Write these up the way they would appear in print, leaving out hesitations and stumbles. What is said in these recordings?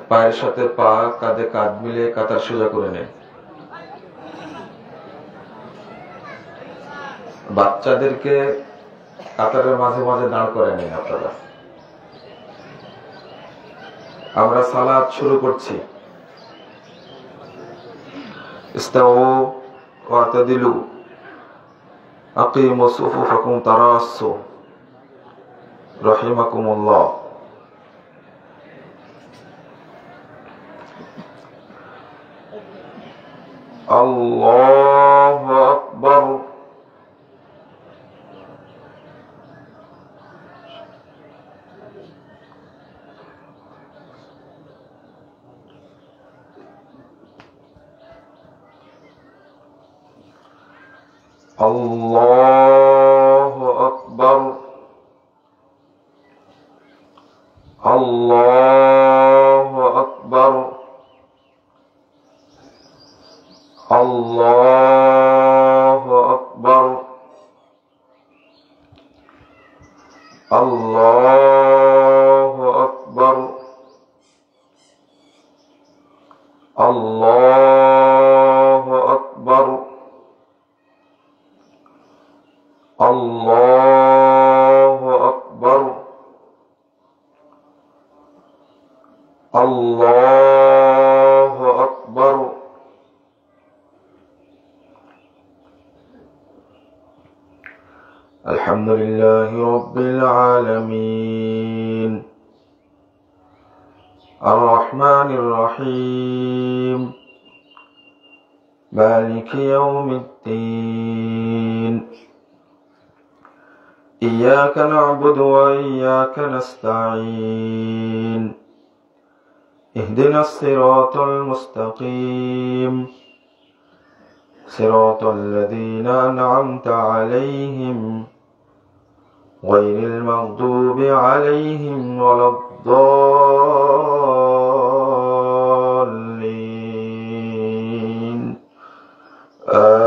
পায়ের সাথে পা, কাঁধে কাঁধ মিলে কাতার সোজা করে নেন। বাচ্চাদেরকে কাতারের মাঝে মাঝে দাঁড় করে নেন আপনারা। আমরা সালাত শুরু করছি। ইস্তাউ ওয়াতাদিলু আকিমু সুফুফাকুম তারাসসু রাহিমাকুমুল্লাহ। আল্লাহু আকবার। আল্লাহু আকবার। আল্লাহু আকবার। আল্লাহু আকবার। আল্লাহু আকবার। আল্লাহু আকবার। আল্লাহু আকবার। আল্লাহু আকবার। আলহামদুলিল্লাহি রাব্বিল আলামিন আর রহমানির রহিম মালিকি ইয়াউমিদ্দিন إياك نعبد وإياك نستعين اهدنا الصراط المستقيم صراط الذين أنعمت عليهم غير المغضوب عليهم ولا الضالين آمين.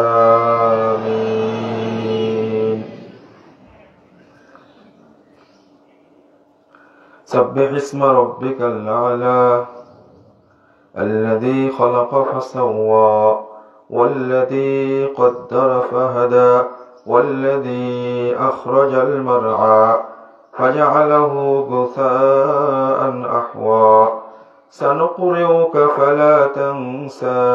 سبح اسم ربك الأعلى الذي خلق فسوى والذي قدر فهدى والذي أخرج المرعى فجعله غثاء أحوى سنقرئك فلا تنسى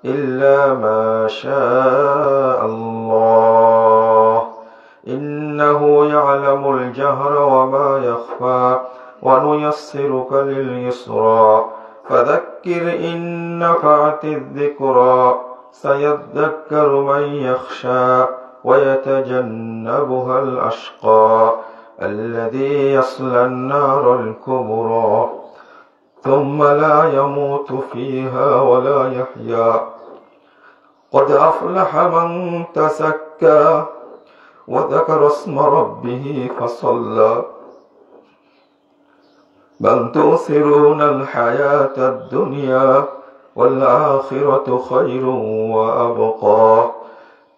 إلا ما شاء الله إنه يعلم الجهر وما يخفى ونيسرك لليسرى فذكر إن نفعت الذكرى سيذكر من يخشى ويتجنبها الأشقى الذي يصلى النار الكبرى ثم لا يموت فيها ولا يحيا قد أفلح من تزكى وذكر اسم ربه فصلى بل تؤثرون الحياة الدنيا والآخرة خير وأبقى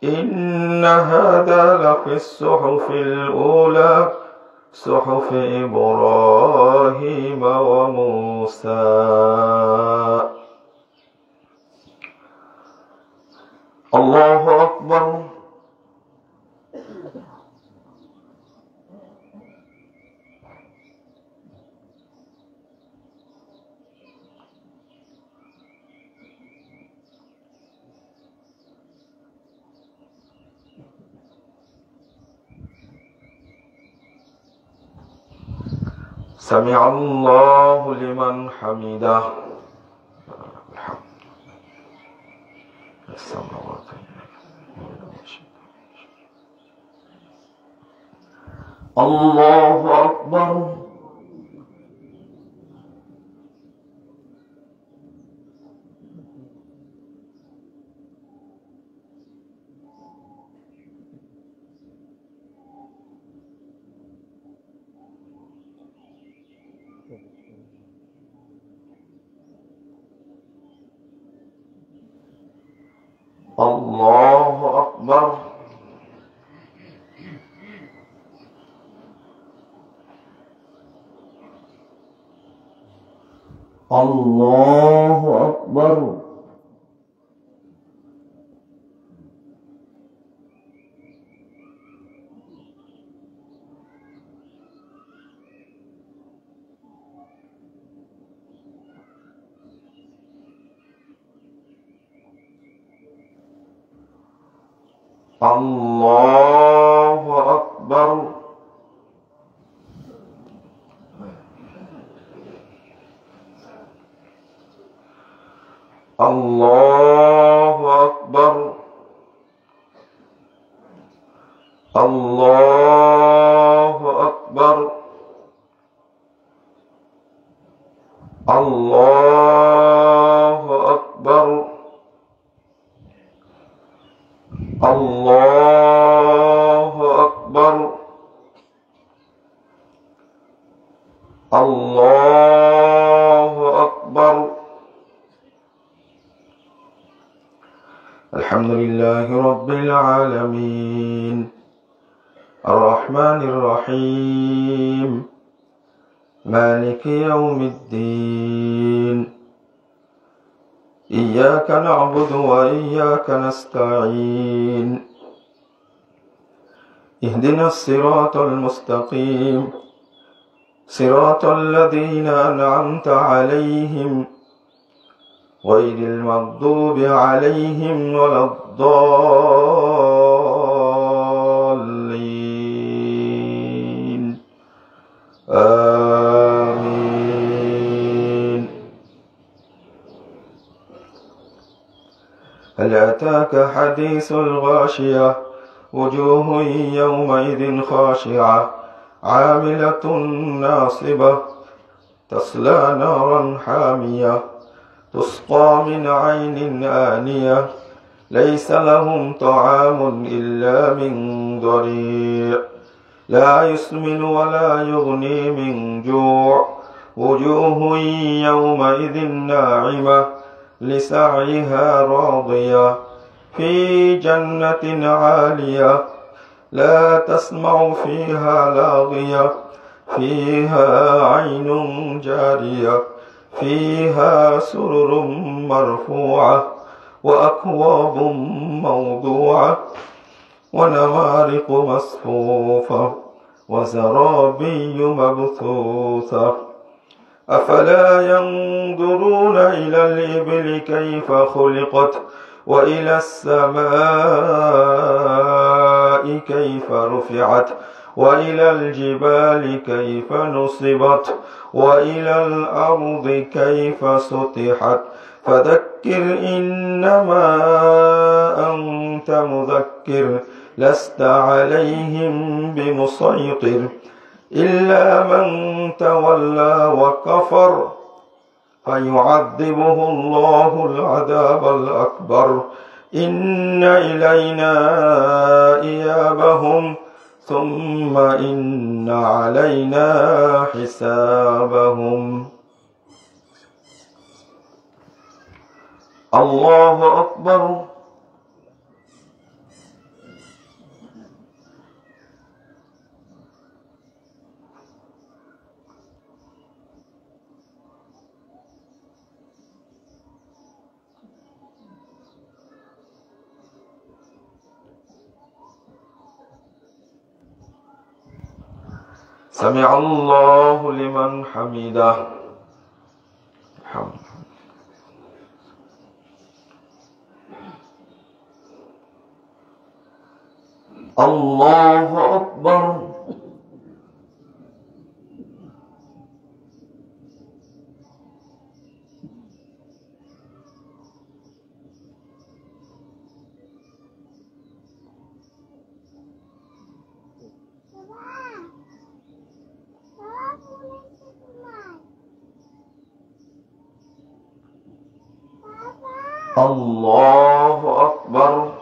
إن هذا لفي الصحف الأولى صحف إبراهيم وموسى. الله أكبر. سمع الله لمن حمده. الله أكبر. الله أكبر. الله أكبر. الله أكبر. الله أكبر. الله أكبر. الله أكبر. الله أكبر. الله أكبر. الحمد لله رب العالمين الرحمن الرحيم مالك يوم الدين إياك نعبد وإياك نستعين اهدنا الصراط المستقيم صراط الذين أنعمت عليهم غير المغضوب عليهم ولا الضالين آمين. هل أتاك حديث الغاشية وجوه يومئذ خاشعة عاملة ناصبة تصلى نارا حامية تسقى من عين آنية ليس لهم طعام إلا من ضريع لا يسمن ولا يغني من جوع وجوه يومئذ ناعمة لسعيها راضية في جنة عالية لا تسمع فيها لاغية فيها عين جارية فيها سرر مرفوعة وأكواب موضوعة ونمارق مصفوفة وزرابي مبثوثة أفلا ينظرون إلى الإبل كيف خلقت وإلى السماء كيف رفعت وإلى الجبال كيف نصبت وإلى الأرض كيف سطحت فذكر إنما أنت مذكر لست عليهم بمسيطر إلا من تولى وكفر فيعذبه الله العذاب الأكبر إن إلينا إيابهم ثم إن علينا حسابهم. الله أكبر. سمع الله لمن حمده. الله أكبر. الله أكبر.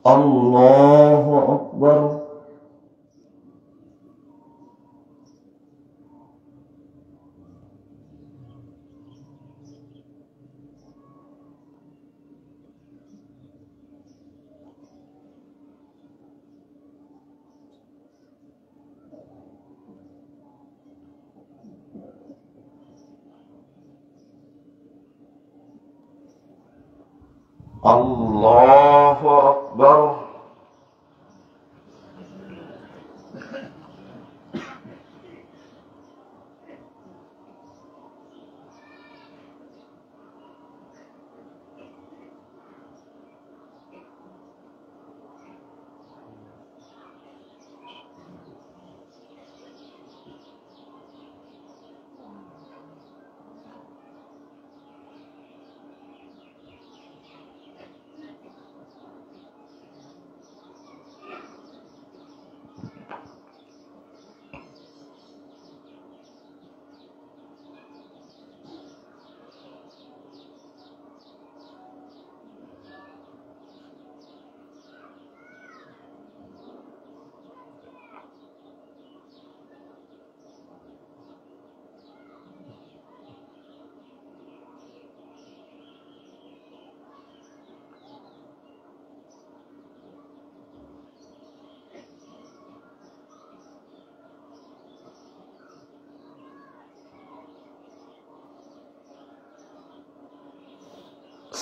الله أكبر. আল্লাহু আকবার।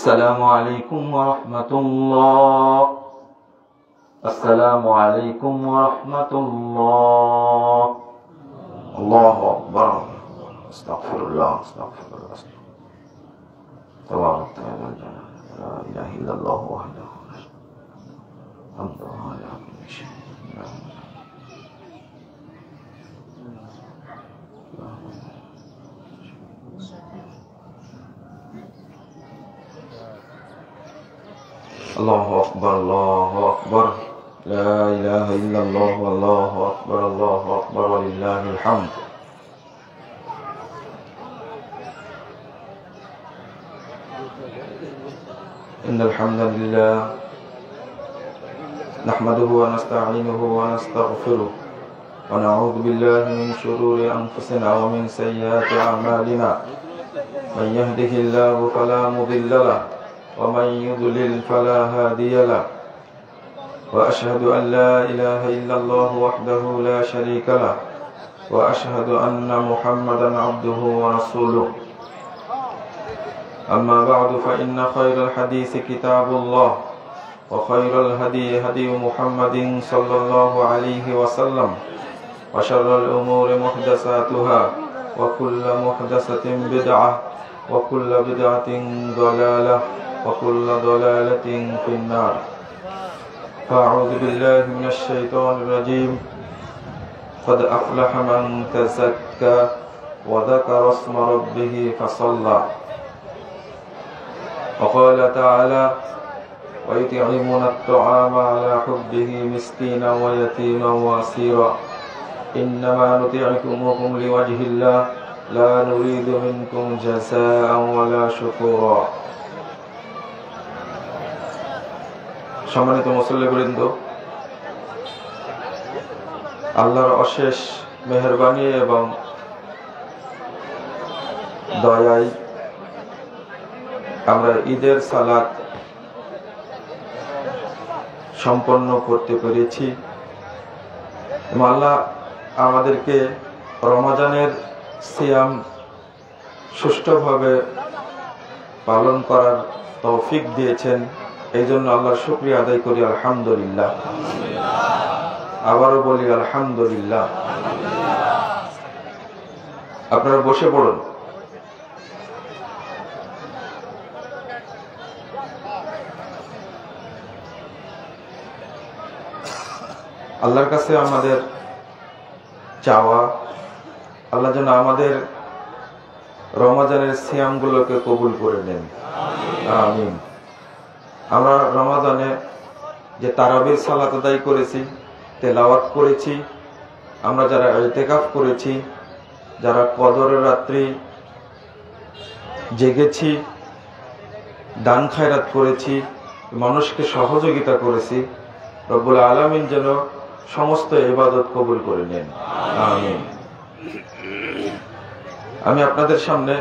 السلام عليكم ورحمة الله. السلام عليكم ورحمة الله. الله أكبر. استغفر الله استغفر الله. تبارك يا الجلال لا إله إلا الله وحده الحمد لله على كل شيء. الله أكبر الله أكبر لا إله إلا الله والله أكبر الله أكبر ولله الحمد. إن الحمد لله نحمده ونستعينه ونستغفره ونعوذ بالله من شرور أنفسنا ومن سيئات أعمالنا. من يهده الله فلا مضل له ومن يضلل فلا هادي له. وأشهد أن لا إله إلا الله وحده لا شريك له وأشهد أن محمدا عبده ورسوله. أما بعد فإن خير الحديث كتاب الله وخير الهدي هدي محمد صلى الله عليه وسلم وشر الأمور محدثاتها وكل محدثة بدعة وكل بدعة ضلالة وكل ضلالة في النار. فأعوذ بالله من الشيطان الرجيم. قد أفلح من تزكى وذكر اسم ربه فصلى. وقال تعالى ويطعمون الطعام على حبه مسكينا ويتيما واسيرا إنما نطعمكم لوجه الله لا نريد منكم جزاء ولا شكورا. সম্মানিত মুসল্লিবৃন্দ, আল্লাহর অশেষ মেহেরবানি এবং দয়ায় আমরা ঈদের সালাত সম্পন্ন করতে পেরেছি। আল্লাহ আমাদেরকে রমজানের সিয়াম সুষ্ঠুভাবে পালন করার তৌফিক দিয়েছেন। এই জন্য আল্লাহর শুকরিয়া আদায় করি আলহামদুলিল্লাহ। আবারও বলি আলহামদুলিল্লাহ। আপনারা বসে পড়ুন। আল্লাহর কাছে আমাদের চাওয়া, আল্লাহ যেন আমাদের রমজানের সিয়ামগুলোকে কবুল করে নেন, আমিন। আমরা রমজানে যে তারাবির সালাত আদায় করেছি, তেলাওয়াত করেছি, আমরা যারা ইতিকাফ করেছি, যারা কদরের রাত্রি জেগেছি, দান খায়রাত করেছি, মানুষকে সহযোগিতা করেছি, রব্বুল আলামিন যেন সমস্ত ইবাদত কবুল করে নেন, আমিন। আমি আপনাদের সামনে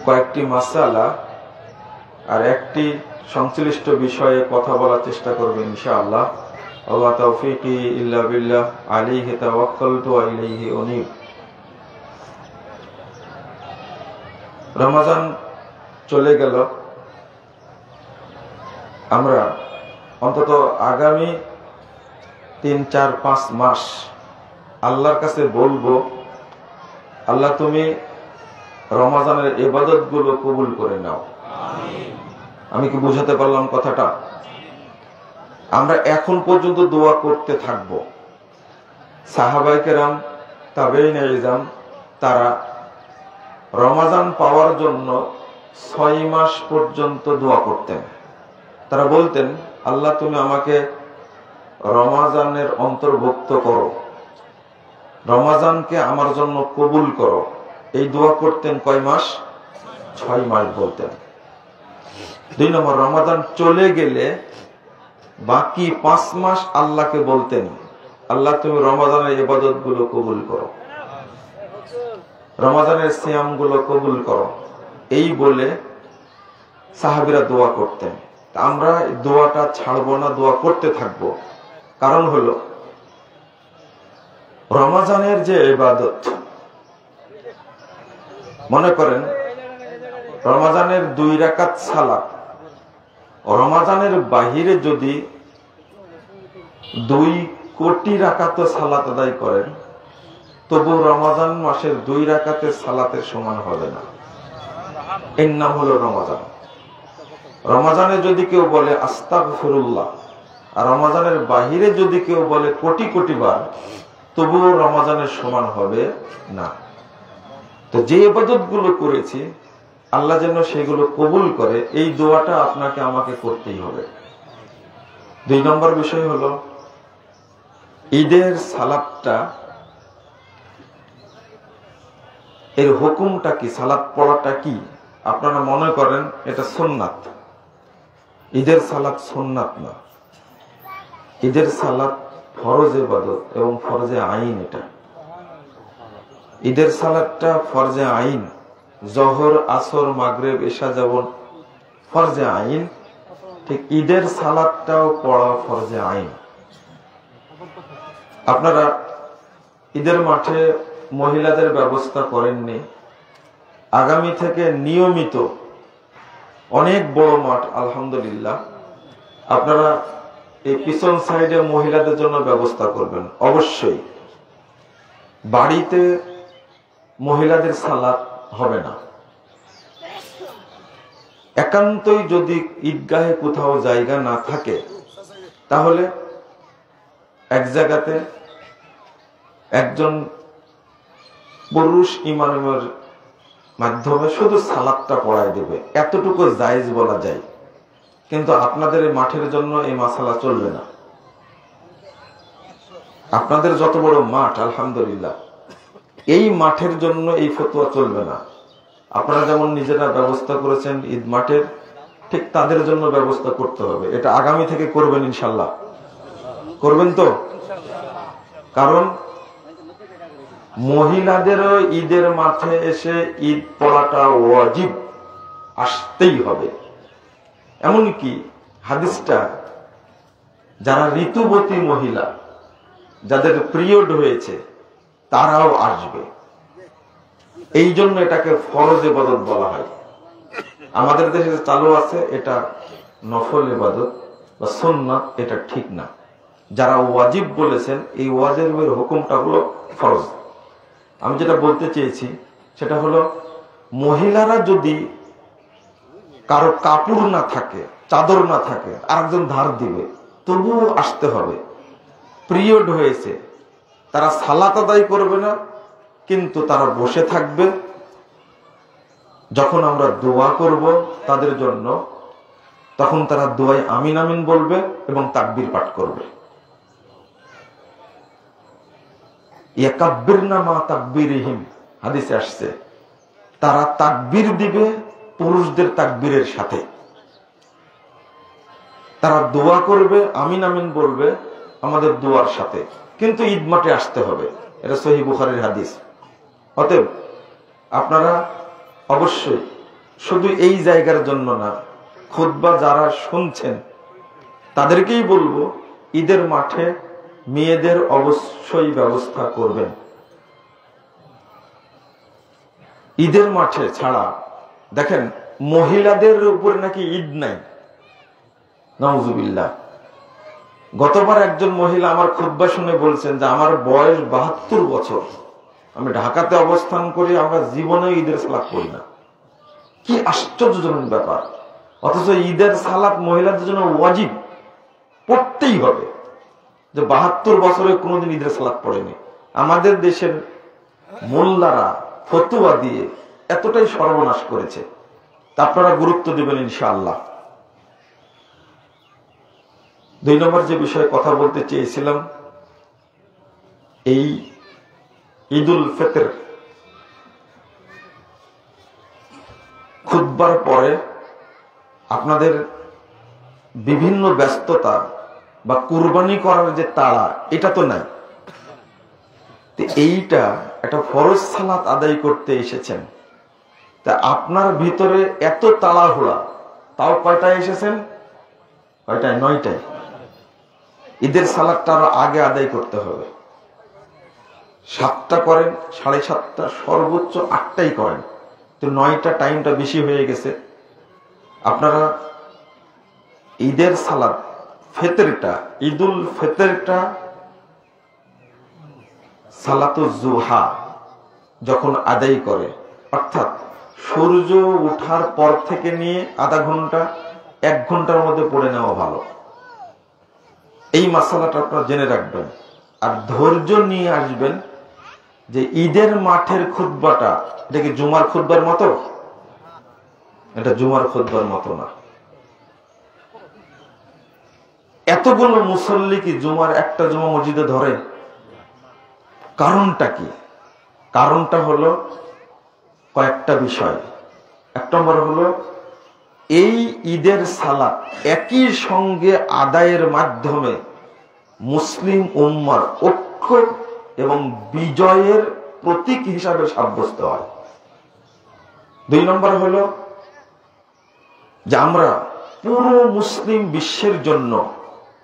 কয়েকটি মাসআলা আর একটি সংশ্লিষ্ট বিষয়ে কথা বলার চেষ্টা করব ইনশাআল্লাহ। ওয়া তাওফীকি ইল্লা বিল্লাহ আলাইহি তাওয়াক্কালতু ওয়া ইলাইহি উনীব। রমজান চলে গেল, আমরা অন্তত আগামী 3, 4, 5 মাস আল্লাহর কাছে বলবো, আল্লাহ তুমি রমাজানের ইবাদত গুলো কবুল করে নাও। আমি কি বুঝাতে পারলাম কথাটা? আমরা এখন পর্যন্ত দোয়া করতে থাকব। সাহাবায়ে কেরাম, তাবেঈন ইলজাম, তারা রমাজান পাওয়ার জন্য 6 মাস পর্যন্ত দোয়া করতেন। তারা বলতেন, আল্লাহ তুমি আমাকে রমাজানের অন্তর্ভুক্ত করো, রমাজানকে আমার জন্য কবুল করো। এই দোয়া করতেন কয় মাস? 6 মাস বলতেন। 2 নম্বর, রমাজান চলে গেলে বাকি 5 মাস আল্লাহকে বলতেন, আল্লাহ তুমি রমাজানের ইবাদত গুলো কবুল করো, রমাজানের সিয়াম গুলো কবুল করো। এই বলে সাহাবীরা দোয়া করতেন। আমরা দোয়াটা ছাড়বো না, দোয়া করতে থাকবো। কারণ হলো রমাজানের যে ইবাদত, মনে করেন রমাজানের 2 রাকাত সালাত রমাজানের বাহিরে যদি 2 কোটি রাকাত সালাত আদায় করেন, তবু রমাজান মাসের 2 রাকাতের সালাতের সমান হবে না। এর নাম হলো রমাজান। রমাজানে যদি কেউ বলে আস্তাগফিরুল্লাহ, আর রমাজানের বাহিরে যদি কেউ বলে কোটি কোটি বার, তবুও রমাজানের সমান হবে না। তো যে ইবাদত গুলো করেছি আল্লাহ যেন সেগুলো কবুল করে, এই দোয়াটা আপনাকে আমাকে করতেই হবে। 2 নম্বর বিষয় হলো ঈদের সালাতটা, এর হুকুমটা কি, সালাত পড়াটা কি? আপনারা মনে করেন এটা সুন্নাত। ঈদের সালাত সুন্নাত না, ঈদের সালাত ফরজ ইবাদত এবং ফরজে আইন। এটা ঈদের সালাতটা ফরজে আইন। জোহর, আসর, মাগরিব, ইশা যেমন ফরজে আইন, ঠিক ঈদের সালাতটাও পড়া ফরজে আইন। আপনারা ঈদের মাঠে মহিলাদের ব্যবস্থা করেননি, আগামী থেকে নিয়মিত অনেক বড় মাঠ আলহামদুলিল্লাহ, আপনারা এই পিছন সাইডে মহিলাদের জন্য ব্যবস্থা করবেন। অবশ্যই বাড়িতে মহিলাদের সালাত হবে না। একান্তই যদি ঈদগাহে কোথাও জায়গা না থাকে, তাহলে এক জায়গাতে একজন পুরুষ ইমামের মাধ্যমে শুধু সালাতটা পড়ায় দেবে, এতটুকু জায়েজ বলা যায়। কিন্তু আপনাদের এই মাঠের জন্য এই মাসালা চলবে না। আপনাদের যত বড় মাঠ আলহামদুলিল্লাহ, এই মাঠের জন্য এই ফতোয়া চলবে না। আপনারা যেমন নিজেরা ব্যবস্থা করেছেন ঈদ মাঠের, ঠিক তাদের জন্য ব্যবস্থা করতে হবে। এটা আগামী থেকে করবেন ইনশাল্লাহ। করবেন তো? কারণ মহিলাদেরও ঈদের মাঠে এসে ঈদ পড়াটা ওয়াজিব, আসতেই হবে। এমনকি হাদিসটা, যারা ঋতুবতী মহিলা, যাদের পিরিয়ড হয়েছে, তারাও আসবে। এই জন্য এটাকে ফরজ ইবাদত বলা হয়। আমাদের দেশে চালু আছে এটা নফল ইবাদত বা সুন্নাত, এটা ঠিক না। যারা ওয়াজিব বলেছেন, এই ওয়াজিবের হুকুমটা হলো ফরজ। আমি যেটা বলতে চেয়েছি সেটা হলো, মহিলারা যদি কারো কাপড় না থাকে, চাদর না থাকে, আরেকজন ধার দিবে, তবুও আসতে হবে। পিরিয়ড হয়েছে, তারা সালাত আদায় করবে না, কিন্তু তারা বসে থাকবে। যখন আমরা দোয়া করব তাদের জন্য, তখন তারা দোয়ায় আমিন আমিন বলবে এবং তাকবীর পাঠ করবে। ইয়াকাব্বিরনা মা তাকবীরিহিম, হাদিসে আসছে, তারা তাকবীর দিবে পুরুষদের তাকবীরের সাথে। তারা দোয়া করবে, আমিন আমিন বলবে আমাদের দোয়ার সাথে, কিন্তু ঈদ মাঠে আসতে হবে। এটা সহিহ বুখারীর হাদিস। অতএব আপনারা অবশ্যই শুধু এই জায়গার জন্য না, খুতবা যারা শুনছেন তাদেরকেই বলবো, ঈদের মাঠে মেয়েদের অবশ্যই ব্যবস্থা করবেন। ঈদের মাঠে ছাড়া দেখেন মহিলাদের উপরে নাকি ঈদ নাই, নাউজুবিল্লাহ। গতবার একজন মহিলা আমার খুতবা শুনে বলছেন যে আমার বয়স 72 বছর, আমি ঢাকাতে অবস্থান করি, আমরা জীবনে ঈদের সালাত পড়ি না। কি আশ্চর্যজনক ব্যাপার! অথচ ঈদের সালাত মহিলাদের জন্য ওয়াজিব, পড়তেই হবে। যে 72 বছরে কোনোদিন ঈদের সালাত পড়েনি। আমাদের দেশের মোল্লারা ফতুয়া দিয়ে এতটাই সর্বনাশ করেছে, তা আপনারা গুরুত্ব দেবেন ইনশাআল্লাহ। 2 নম্বর যে বিষয়ে কথা বলতে চেয়েছিলাম, এই ঈদুল ফিতর খুতবার পরে আপনাদের বিভিন্ন ব্যস্ততা বা কুরবানি করার যে তাড়া, এটা তো নাই। এইটা একটা ফরজ সালাত আদায় করতে এসেছেন, তা আপনার ভিতরে এত তাড়াহুড়া, তাও কয়টায় এসেছেন? কয়টায়? 9টায়। ঈদের সালাতটা আরো আগে আদায় করতে হবে। 7টা করেন, 7:30, সর্বোচ্চ 8টাই করেন, তো 9টা টাইমটা বেশি হয়ে গেছে। আপনারা ঈদের সালাত ফিতরটা, ঈদুল ফিতরটা সালাতুজ জুহা যখন আদায় করে, অর্থাৎ সূর্য ওঠার পর থেকে নিয়ে আধা ঘন্টা 1 ঘন্টার মধ্যে পড়ে নেওয়া ভালো। এই মাসালাটা আপনারা জেনে রাখবেন। আর ধৈর্য নিয়ে আসবেন যে ঈদের মাঠের খুতবাটা, এটা কি জুমার খুতবার মতো? এটা জুমার খুতবার মতো না। এতগুলো মুসল্লি কি জুমার একটা জুমা মসজিদে ধরে? কারণটা কি? কারণটা হলো কয়েকটা বিষয়। 1 নম্বর হলো এই ঈদের সালাত একই সঙ্গে আদায়ের মাধ্যমে মুসলিম উম্মার ঐক্য এবং বিজয়ের প্রতীক হিসাবে সাব্যস্ত হয়। 2 নম্বর হলো যে আমরা পুরো মুসলিম বিশ্বের জন্য,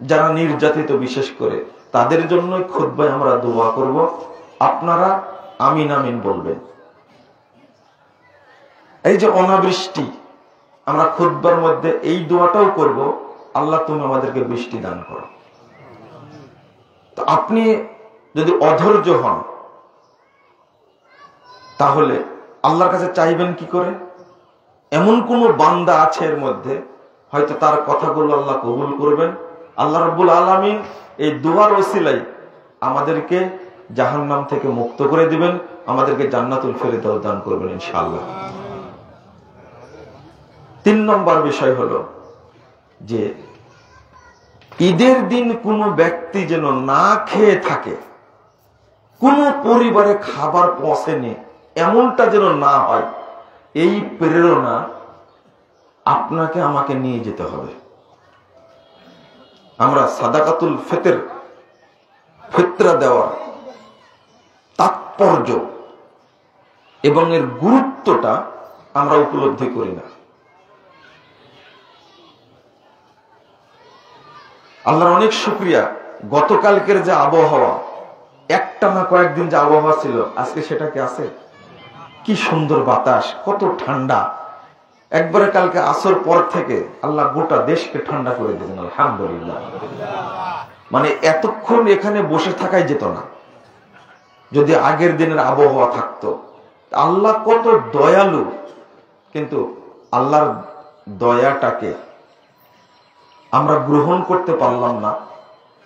যারা নির্যাতিত বিশেষ করে, তাদের জন্য খুতবায় আমরা দোয়া করব। আপনারা আমিন আমিন বলবেন। এই যে অনাবৃষ্টি, আমরা খুতবার মধ্যে এই দোয়াটাও করব, আল্লাহ তুমি আমাদেরকে বৃষ্টি দান করো। তো আপনি যদি অধৈর্য হন, তাহলে আল্লাহর কাছে চাইবেন কি করে? এমন কোন বান্দা আছে এর মধ্যে, হয়তো তার কথাগুলো আল্লাহ কবুল করবেন। আল্লাহ রাব্বুল আলামিন এই দুআর ওসিলায় আমাদেরকে জাহান্নাম থেকে মুক্ত করে দিবেন, আমাদেরকে জান্নাতুল ফেরদাউস দান করবেন ইনশাআল্লাহ। 3 নম্বর বিষয় হলো যে ঈদের দিন কোন ব্যক্তি যেন না খেয়ে থাকে, কোন পরিবারে খাবার পৌঁছেনি, এমনটা যেন না হয়। এই প্রেরণা আপনাকে আমাকে নিয়ে যেতে হবে। আমরা সাদাকাতুল ফিতর, ফিতরা দেওয়ার তাৎপর্য এবং এর গুরুত্বটা আমরা উপলব্ধি করি না। আল্লাহর অনেক শুকরিয়া, গতকালকের যে আবহাওয়া, একটানা কয়েকদিন যে আবহাওয়া ছিল, আজকে সেটা কি আছে? কি সুন্দর বাতাস, কত ঠান্ডা। একবারে কালকে আসর পর থেকে আল্লাহ গোটা দেশকে ঠান্ডা করে দিলেন, আলহামদুলিল্লাহ। মানে এতক্ষণ এখানে বসে থাকাই যেত না যদি আগের দিনের আবহাওয়া থাকতো। আল্লাহ কত দয়ালু, কিন্তু আল্লাহর দয়াটাকে আমরা গ্রহণ করতে পারলাম না,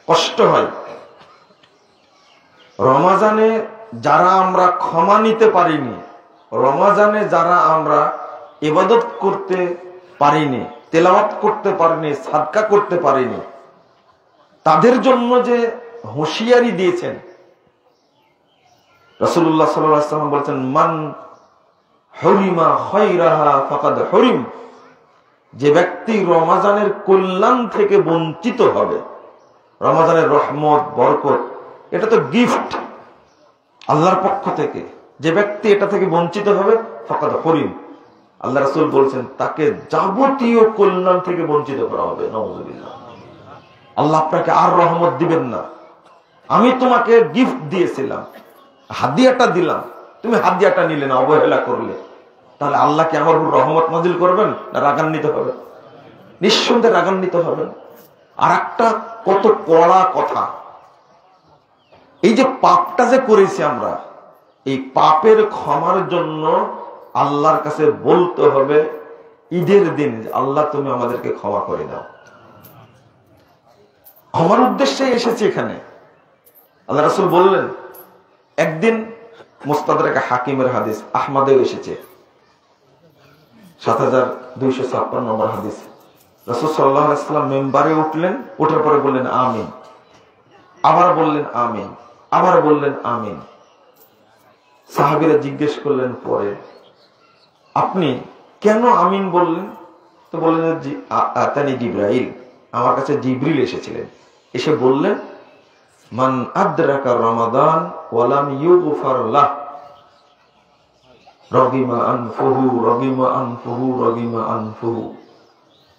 কষ্ট হয়। রমাজানে যারা আমরা ক্ষমা নিতে পারিনি, রমাজানে যারা আমরা ইবাদত করতে পারিনি, তেলাওয়াত করতে পারিনি, সাদকা করতে পারিনি, তাদের জন্য যে হুঁশিয়ারি দিয়েছেন রাসূলুল্লাহ সাল্লাল্লাহু আলাইহি ওয়াসাল্লাম বলেছেন, মান হুরিমা খায়রাহা ফাকাদ হুরিম। যে ব্যক্তি রমাজানের কল্যাণ থেকে বঞ্চিত হবে, রমাজানের রহমত বরকত, এটা তো গিফট আল্লাহর পক্ষ থেকে, যে ব্যক্তি এটা থেকে বঞ্চিত হবে ফাকাদ হুরিম, আল্লাহ রাসূল বলছেন তাকে যাবতীয় কল্যাণ থেকে বঞ্চিত করা হবে। নাউযুবিল্লাহ। আল্লাহ আপনাকে আর রহমত দিবেন না। আমি তোমাকে গিফট দিয়েছিলাম, হাদিয়াটা দিলাম, তুমি হাদিয়াটা নিলে না, অবহেলা করলে, তাহলে আল্লাহ কি আমার উপর রহমত নাজিল করবেন না রাগান্বিত হবে? নিঃসন্দেহে রাগান্বিত হবেন। আর একটা কত কড়া কথা, এই যে পাপটা যে করেছি আমরা, এই পাপের ক্ষমার জন্য আল্লাহর কাছে বলতে হবে ঈদের দিন, আল্লাহ তুমি আমাদেরকে ক্ষমা করে দাও। ক্ষমার উদ্দেশ্যে এসেছি এখানে। আল্লাহ রাসূল বললেন, একদিন মুস্তাদরাক হাকিমের হাদিস, আহমদেও এসেছে ৭২৫৬ নম্বর হাদিস, রাসূল সাল্লাল্লাহু আলাইহি ওয়াসাল্লাম মিম্বারে উঠলেন, ওঠার পরে বললেন আমিন, আবার বললেন আমিন, আবার বললেন আমিন। সাহাবীরা জিজ্ঞেস করলেন পরে, আপনি কেন আমিন বললেন? তো বললেন আতানি জিবরাইল, আমার কাছে জিবরিল এসেছিলেন, এসে বললেন মান আদরাকা রমাদান ওয়া লাম ইউগফার লাহ রগিমা আনফুহু রগিমা আনফুহু রগিমা আনফুহু।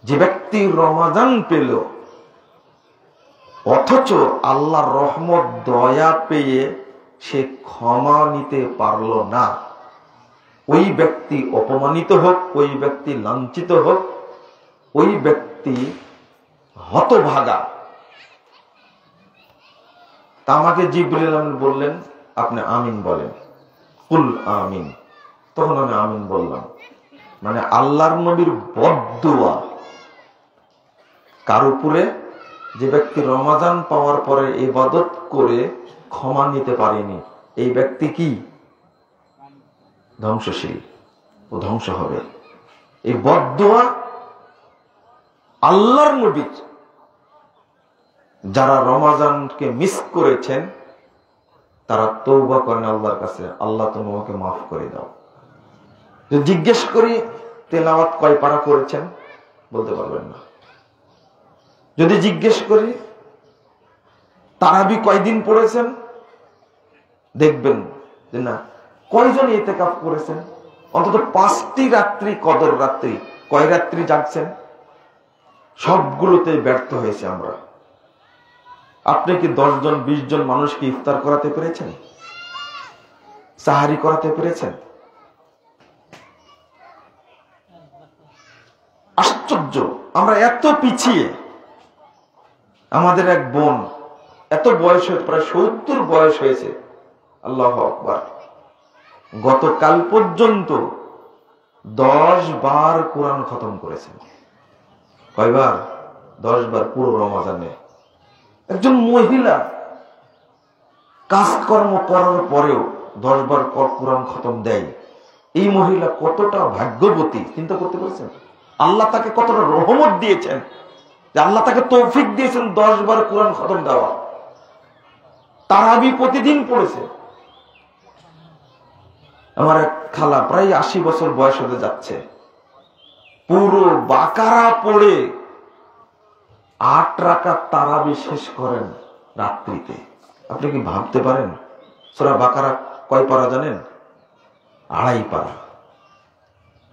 যে ব্যক্তি রমাদান পেল অথচ আল্লাহর রহমত দয়া পেয়ে সে ক্ষমা নিতে পারল না, ওই ব্যক্তি অপমানিত হোক, ওই ব্যক্তি লাঞ্ছিত হোক, ওই ব্যক্তি হতভাগা। তা আমাকে জিবরিল আমিন বললেন আপনি আমিন বলেন, কুল আমিন। তখন আমি আমিন বললাম। মানে আল্লাহর নবীর বদদুয়া কার উপরে? যে ব্যক্তি রমাদান পাওয়ার পরে ইবাদত করে ক্ষমা নিতে পারেনি, এই ব্যক্তি কি? ধ্বংসশীল, ও ধ্বংস হবে। এই বদদুয়া আল্লাহর নবীর। যারা রমাদানকে মিস করেছেন তারা তওবা করেন আল্লাহর কাছে, আল্লাহ তুমি আমাকে মাফ করে দাও। যদি জিজ্ঞেস করি তেলাওয়াত কয় পারা করেছেন, বলতে পারবেন না। যদি জিজ্ঞেস করি তারাবি কয়দিন পড়েছেন, দেখবেন যে না। কয়জন ইতিকাফ করেছেন? অন্তত 5টি রাত্রি, কদর রাত্রি। কয় রাত্রি জাগছেন? সবগুলোতে ব্যর্থ হয়েছে আমরা। আপনি কি 10 জন 20 জন মানুষকে ইফতার করাতে পেরেছেন? সাহারি করাতে পেরেছেন? আশ্চর্য, আমরা এত পিছিয়ে। আমাদের এক বোন, এত বয়স হয়েছে, প্রায় 70 বয়স হয়েছে, আল্লাহু আকবার, গতকাল পর্যন্ত 10 বার কোরআন খতম করেছেন। কয়বার? 10 বার পুরো রমাদানে। একজন মহিলা কাজকর্ম করার পরেও 10 বার কোরআন খতম দেয়। এই মহিলা কতটা ভাগ্যবতী চিন্তা করতে পারছেন? আল্লাহ তাকে কতটা রহমত দিয়েছেন, যে আল্লাহ তাকে তৌফিক দিয়েছেন 10 বার কোরআন খতম দেওয়া। তারাবি প্রতিদিন পড়েছে। আমার এক খালা প্রায় 80 বছর বয়স হতে যাচ্ছে, পুরো বাকারা পড়ে 8 রাকাত তারাবি শেষ করেন রাত্রিতে। আপনি কি ভাবতে পারেন? সূরা বাকারা কয় পারা জানেন? 2.5 পারা,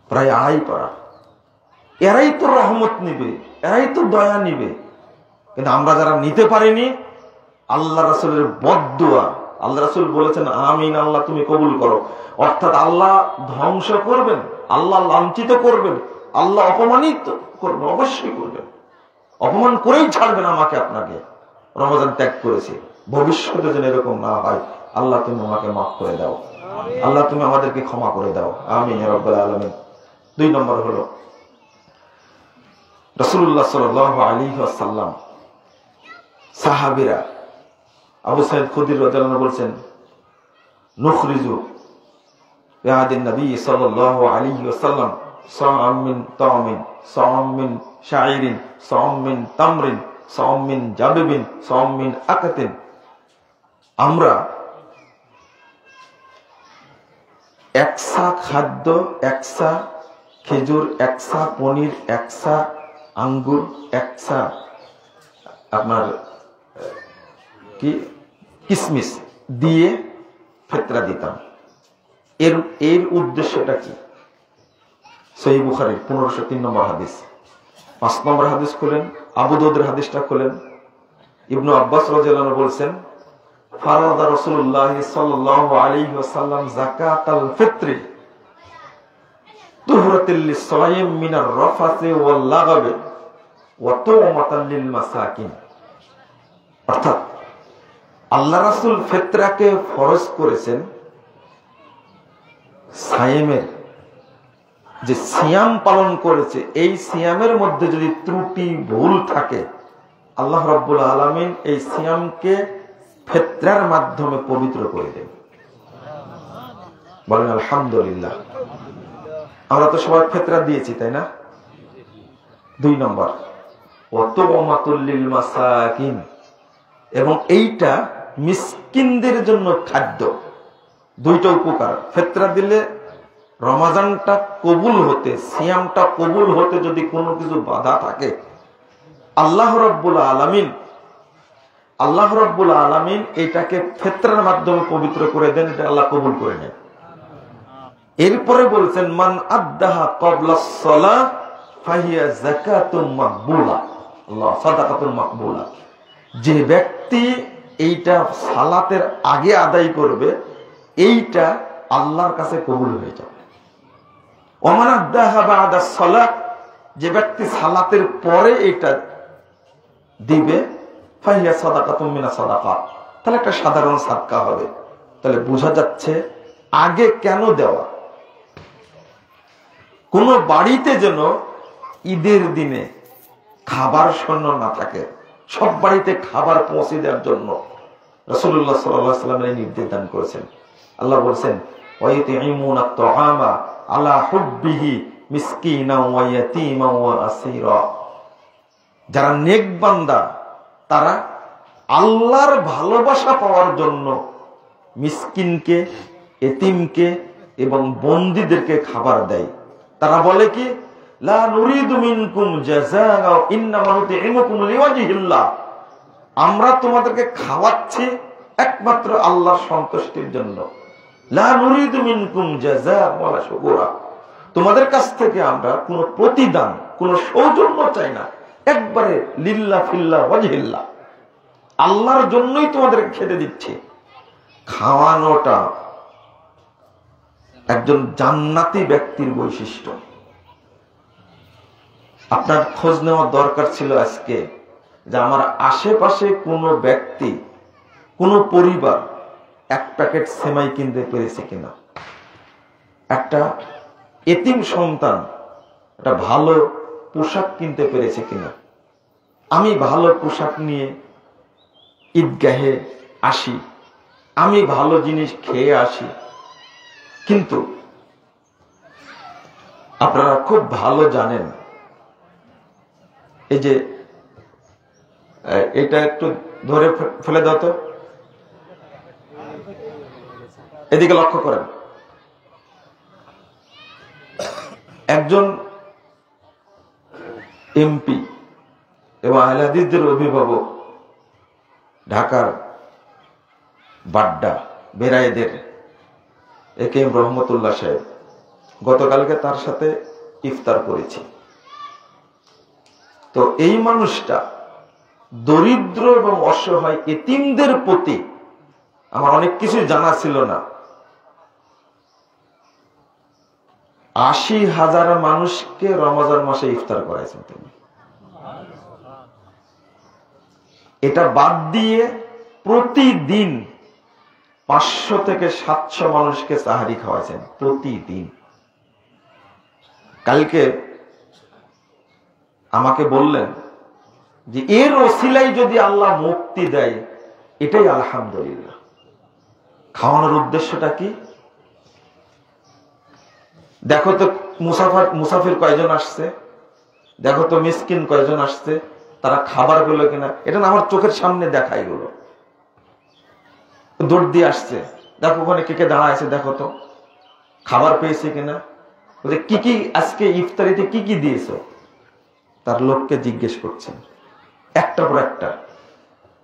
প্রায় 2.5 পারা। এরাই তো রহমত নিবে, এরাই তো দয়া নিবে। কিন্তু আমরা যারা নিতে পারিনি, আল্লাহ রাসূলের বদদুয়া। আল্লাহ রাসূল বলেছেন আমিন, আল্লাহ তুমি কবুল করো। অর্থাৎ আল্লাহ ধ্বংস করবেন, আল্লাহ লাঞ্ছিত করবেন, আল্লাহ অপমানিত করবেন, অবশ্যই করবেন। অপমান করেই ছাড়বেন আমাকে আপনাকে। রমজান ত্যাগ করেছি, ভবিষ্যতে যেন এরকম না হয়। আল্লাহ তুমি আমাকে মাফ করে দাও, আল্লাহ তুমি আমাদেরকে ক্ষমা করে দাও, আমিন ইয়া রাব্বাল আলামিন। 2 নম্বর হলো রাসূলুল্লাহ সাল্লাল্লাহু আলাইহি ওয়াসাল্লাম, সাহাবীরা, আবু সাঈদ খুদরি রাদিয়াল্লাহু আনহু বলেন নুখরিজু বিআদিন নবী সাল্লাল্লাহু আলাইহি ওয়াসাল্লাম সাআম মিন তামিন, সাআম মিন শাইরিন, সাআম মিন তামরিন, সাআম মিন জাবিবিন, সাআম মিন আকাতিন। আমরা একসা খাদ্য, একসা খেজুর, একসা পনির, একসা আঙ্গুর, একসা আপনার কি কিসমিস দিয়ে ফিতরা দিতাম। এর উদ্দেশ্যটা কি? সহিহ বুখারী 1503 নম্বর হাদিস। 5 নম্বর হাদিস খুলেন, আবু দাউদের হাদিসটা খুলেন। ইবনু আব্বাস রাদিয়াল্লাহু আনহু বলেন ফারাদা রাসূলুল্লাহ সাল্লাল্লাহু আলাইহি ওয়াসাল্লাম যাকাতাল ফিত্রি তুহরাতুল লিসাইম মিনার রাফাসি ওয়াল লাগাব ওয়া তু'মাতাল লিল মাসাকিন। অর্থাৎ আল্লাহ রাসূল ফিতরাকে ফরজ করেছেন সায়েমের, যে সিয়াম পালন করেছে এই সিয়ামের মধ্যে যদি ত্রুটি ভুল থাকে আল্লাহ রাব্বুল আলামিন এই সিয়ামকে ফিতরার মাধ্যমে পবিত্র করে দেন। বলেন আলহামদুলিল্লাহ। আমরা তো সবাই ফিতরা দিয়েছি, তাই না? 2 নম্বর ওয়া তু'মাতুল লিল মাসাকিন, এবং এইটা মিসকিনদের জন্য খাদ্য। 2টা উপকার। ফিতরা দিলে রমাজানটা কবুল হতে, সিয়ামটা কবুল হতে যদি কোনো কিছু বাধা থাকে আল্লাহ রাব্বুল আলামিন এটাকে ফিতরার মাধ্যমে পবিত্র করে দেন, এটা আল্লাহ কবুল করে নেন। এরপরে বলছেন মান আদ্দাহা ক্বাবলাস সালাহ ফাহিয়া যাকাতুম মাকবুলা, আল্লাহ সাদাকাতুল মাকবুলা। যে ব্যক্তি এইটা সালাতের আগে আদায় করবে এইটা আল্লাহর কাছে কবুল হয়ে যাবে। ওমান আদ্দাহা বা'দাস সালাহ, যে ব্যক্তি সালাতের পরে এটা দিবে ফাহিয়া সাদাকাতুম মিনাস সাদাকাত, তাহলে একটা সাধারণ সাদকা হবে। তাহলে বোঝা যাচ্ছে আগে কেন দেওয়া। কোন বাড়িতে যেন ঈদের দিনে খাবার শূন্য না থাকে, সব বাড়িতে খাবার পৌঁছে দেওয়ার জন্য রাসূলুল্লাহ সাল্লাল্লাহু আলাইহি ওয়াসাল্লাম এই নির্দেশ দান করেছেন। আল্লাহ বলেছেন ওয়া ইউতিমুনা আত-তাআমা আলা হুব্বিহি মিসকিনা ওয়া ইয়াতীমা ওয়া আসীরা। যারা নেক বান্দা তারা আল্লাহর ভালোবাসা পাওয়ার জন্য মিসকিনকে, এতিমকে এবং বন্দীদেরকে খাবার দেয়। তারা বলে কি লা নুরিদু মিনকুম জাযাআ ইন্নামা নুতিমুকুম লিওয়াজহিল্লাহ, আমরা তোমাদেরকে খাওয়াচ্ছি একমাত্র আল্লাহর সন্তুষ্টির জন্য। লা নুরিদু মিনকুম জাযাআ ওয়ালা শুকুরা, তোমাদের কাছ থেকে আমরা কোনো প্রতিদান, কোনো সৌজন্য চাই না, একবারে লিল্লাহ ফিল্লাহ ওয়াজহিল্লাহ, আল্লাহর জন্যই তোমাদেরকে খেতে দিচ্ছি। খাওয়ানোটা একজন জান্নাতি ব্যক্তির বৈশিষ্ট্য। আপনার খোঁজ নেওয়া দরকার ছিল আজকে যে আমার আশেপাশে কোনো ব্যক্তি, কোনো পরিবার 1 প্যাকেট সেমাই কিনতে পেরেছে কিনা, একটা এতিম সন্তান একটা ভালো পোশাক কিনতে পেরেছে কিনা। আমি ভালো পোশাক নিয়ে ঈদগাহে আসি, আমি ভালো জিনিস খেয়ে আসি, কিন্তু আপনারা খুব ভালো জানেন এই যে এটা একটু ধরে ফেলে দাও তো, এদিকে লক্ষ্য করেন। একজন এমপি এবং আহলে হাদিসদের অভিভাবক ঢাকার বাড্ডা বেরায়েদের একেএম রহমতুল্লাহ সাহেব, গতকালকে তার সাথে ইফতার করেছি। তো এই মানুষটা দরিদ্র এবং অসহায় এতিমদের প্রতি আমার অনেক কিছু জানা ছিল না। 80,000 মানুষকে রমজান মাসে ইফতার করাইছেন তিনি। এটা বাদ দিয়ে প্রতিদিন 500 থেকে 700 মানুষকে সাহারি খাওয়াইছেন প্রতিদিন। কালকে আমাকে বললেন যে এর ওসিলাই যদি আল্লাহ মুক্তি দেয় এটাই আলহামদুলিল্লাহ। খাওয়ানোর উদ্দেশ্যটা কি? দেখো তো মুসাফির কয়জন আসছে, দেখো তো মিসকিন কয়জন আসছে, তারা খাবার পেল কিনা, এটা না আমার চোখের সামনে দেখা। এগুলো দৌড় দিয়ে আসছে, দেখো ওখানে কে কে দাঁড়া আছে, দেখো তো খাবার পেয়েছে কিনা, কি কি আজকে ইফতারিতে কি কি দিয়েছ, তার লোককে জিজ্ঞেস করছেন একটা পর একটা।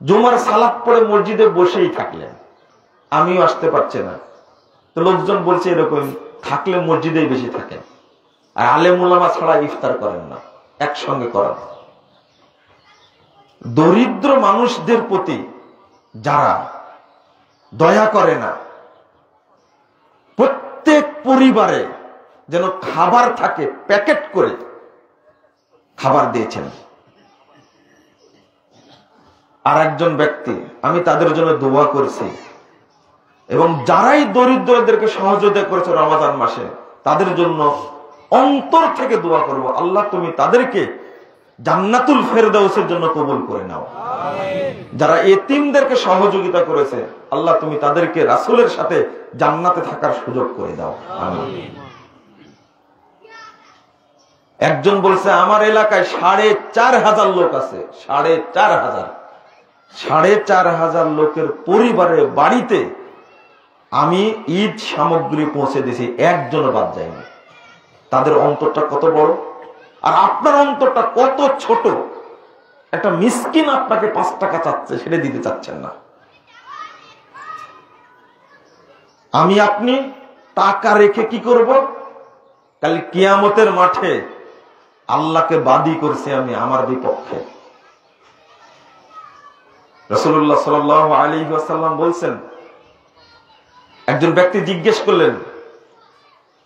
জুমার সালাত পড়ে মসজিদে বসেই থাকলেন, আমিও আসতে পারছে না, তো লোকজন বলছে এরকম থাকলে মসজিদেই বেশি থাকেন, আর আলেম উলামা ছাড়া ইফতার করেন না, একসঙ্গে করেন। দরিদ্র মানুষদের প্রতি যারা দয়া করে না, প্রত্যেক পরিবারে যেন খাবার থাকে, প্যাকেট করে খাবার দিয়েছেন। আর একজন ব্যক্তি, আমি তাদের জন্য দোয়া করেছি, এবং যারাই দরিদ্রদেরকে সহযোগিতা করেছে রমাদান মাসে তাদের জন্য অন্তর থেকে দোয়া করব, আল্লাহ তুমি তাদেরকে জান্নাতুল ফেরদাউসের জন্য কবুল করে নাও। যারা এতিমদেরকে সহযোগিতা করেছে, আল্লাহ তুমি তাদেরকে রাসূলের সাথে জান্নাতে থাকার সুযোগ করে দাও, আমিন। একজন বলছে আমার এলাকায় ৪,৫০০ লোক আছে, ৪,৫০০ লোকের পরিবারে বাড়িতে আমি ঈদ সামগ্রী পৌঁছে দিয়েছি, একজনও বাদ যায়নি। তাদের অন্তরটা কত বড়, আর আপনার অন্তরটা কত ছোট। একটা মিসকিন আপনাকে ৫ টাকা চাচ্ছে, সেটা দিতে চাচ্ছেন না। আমি আপনি টাকা রেখে কি করব? কাল কিয়ামতের মাঠে আল্লাহকে বাদী করছি আমি আমার বিপক্ষে। রাসূলুল্লাহ সাল্লাল্লাহু আলাইহি ওয়াসাল্লাম বলছেন, একজন ব্যক্তি জিজ্ঞেস করলেন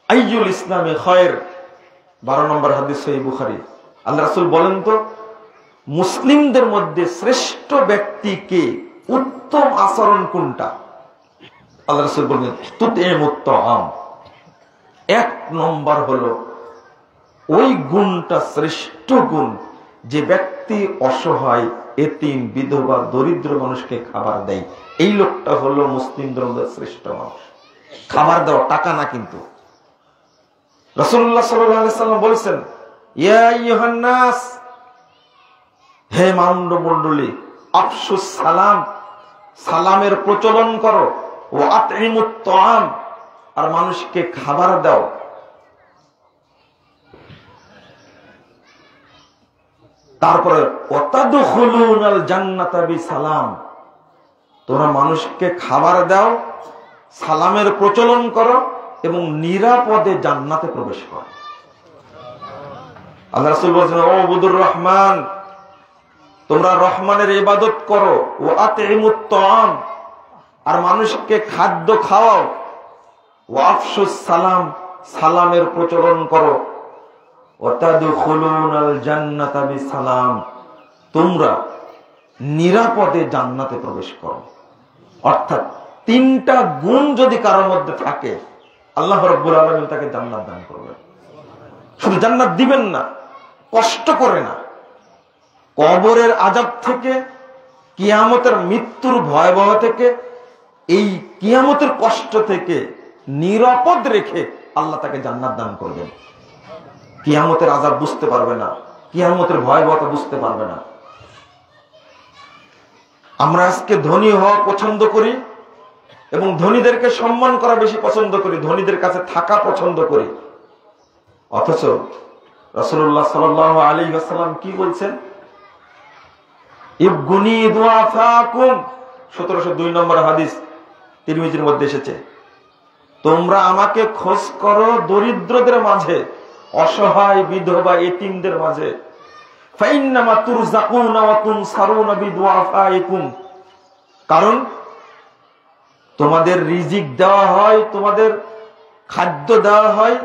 আইয়ুল ইসলামে খায়র, 12 নম্বর হাদিস সহিহ বুখারী। আল্লাহ রাসূল বলেন তো মুসলিমদের মধ্যে শ্রেষ্ঠ ব্যক্তি কে, উত্তম আচরণ কোনটা? আল্লাহ রাসূল বলেন তুতইমুত তাআম। 1 নম্বর হলো ওই গুণটা শ্রেষ্ঠ গুণ, যে ব্যক্তি অসহায়, এতিম, বিধবা, দরিদ্র মানুষকে খাবার দেয়, এই লোকটা হলো মুসলিমদের মধ্যে শ্রেষ্ঠ মানুষ। খাবার দেওয়া, টাকা না কিন্তু। রাসূলুল্লাহ সাল্লাল্লাহু আলাইহি ওয়াসাল্লাম বলেছেন ইয়া আইয়ুহান নাস, হে মানবমণ্ডলী, আফশুস সালাম, সালামের প্রচলন করো, ও আতইমুত তাআম, আর মানুষকে খাবার দাও। তারপরে ওয়াতাদখুলুনাল জান্নাতা বিসালাম, তোমরা মানুষকে খাবার দাও, সালামের প্রচলন করো এবং নিরাপদে জান্নাতে প্রবেশ করো। আল্লাহ রাসূল বলেছেন ও বুদুর রহমান, তোমরা রহমানের ইবাদত করো, ও আতইমুত তাআম, আর মানুষকে খাদ্য খাওয়াও, ও আফশুস সালাম, সালামের প্রচলন করো, ওয়াতাদখুলুনাল জান্নাতা বিসালাম, তোমরা নিরাপদে জান্নাতে প্রবেশ করো। অর্থাৎ 3টা গুণ যদি কারোর মধ্যে থাকে, আল্লাহ রাব্বুল আলামিন তাকে জান্নাত দান করবেন। শুধু জান্নাত দিবেন না, কষ্ট করে না, কবরের আযাব থেকে, কিয়ামতের মৃত্যুর ভয়াবহ থেকে, এই কিয়ামতের কষ্ট থেকে নিরাপদ রেখে আল্লাহ তাকে জান্নাত দান করবেন। কিয়ামতের আযাব বুঝতে পারবে না, কিয়ামতের ভয়াবহতা বুঝতে পারবে না। আমরা আজকে ধনী হওয়া পছন্দ করি এবং ধনীদেরকে সম্মান করা বেশি পছন্দ করি, ধনীদের কাছে থাকা পছন্দ করি। অথচ রাসূলুল্লাহ সাল্লাল্লাহু আলাইহি ওয়াসাল্লাম কি বলছেন? ইবগুনি দুআফাকুম, 1702 নম্বর হাদিস তিরমিজির মধ্যে এসেছে, তোমরা আমাকে খোঁজ করো দরিদ্রদের মাঝে, অসহায়, বিধবা, এতিমদের মাঝে। ফাইন্নামা তুরযাকুনা ওয়া তুনসারুনা বিদুআফাইকুম, কারণ তোমাদের রিজিক দেওয়া হয়, তোমাদের খাদ্য দেওয়া হয়,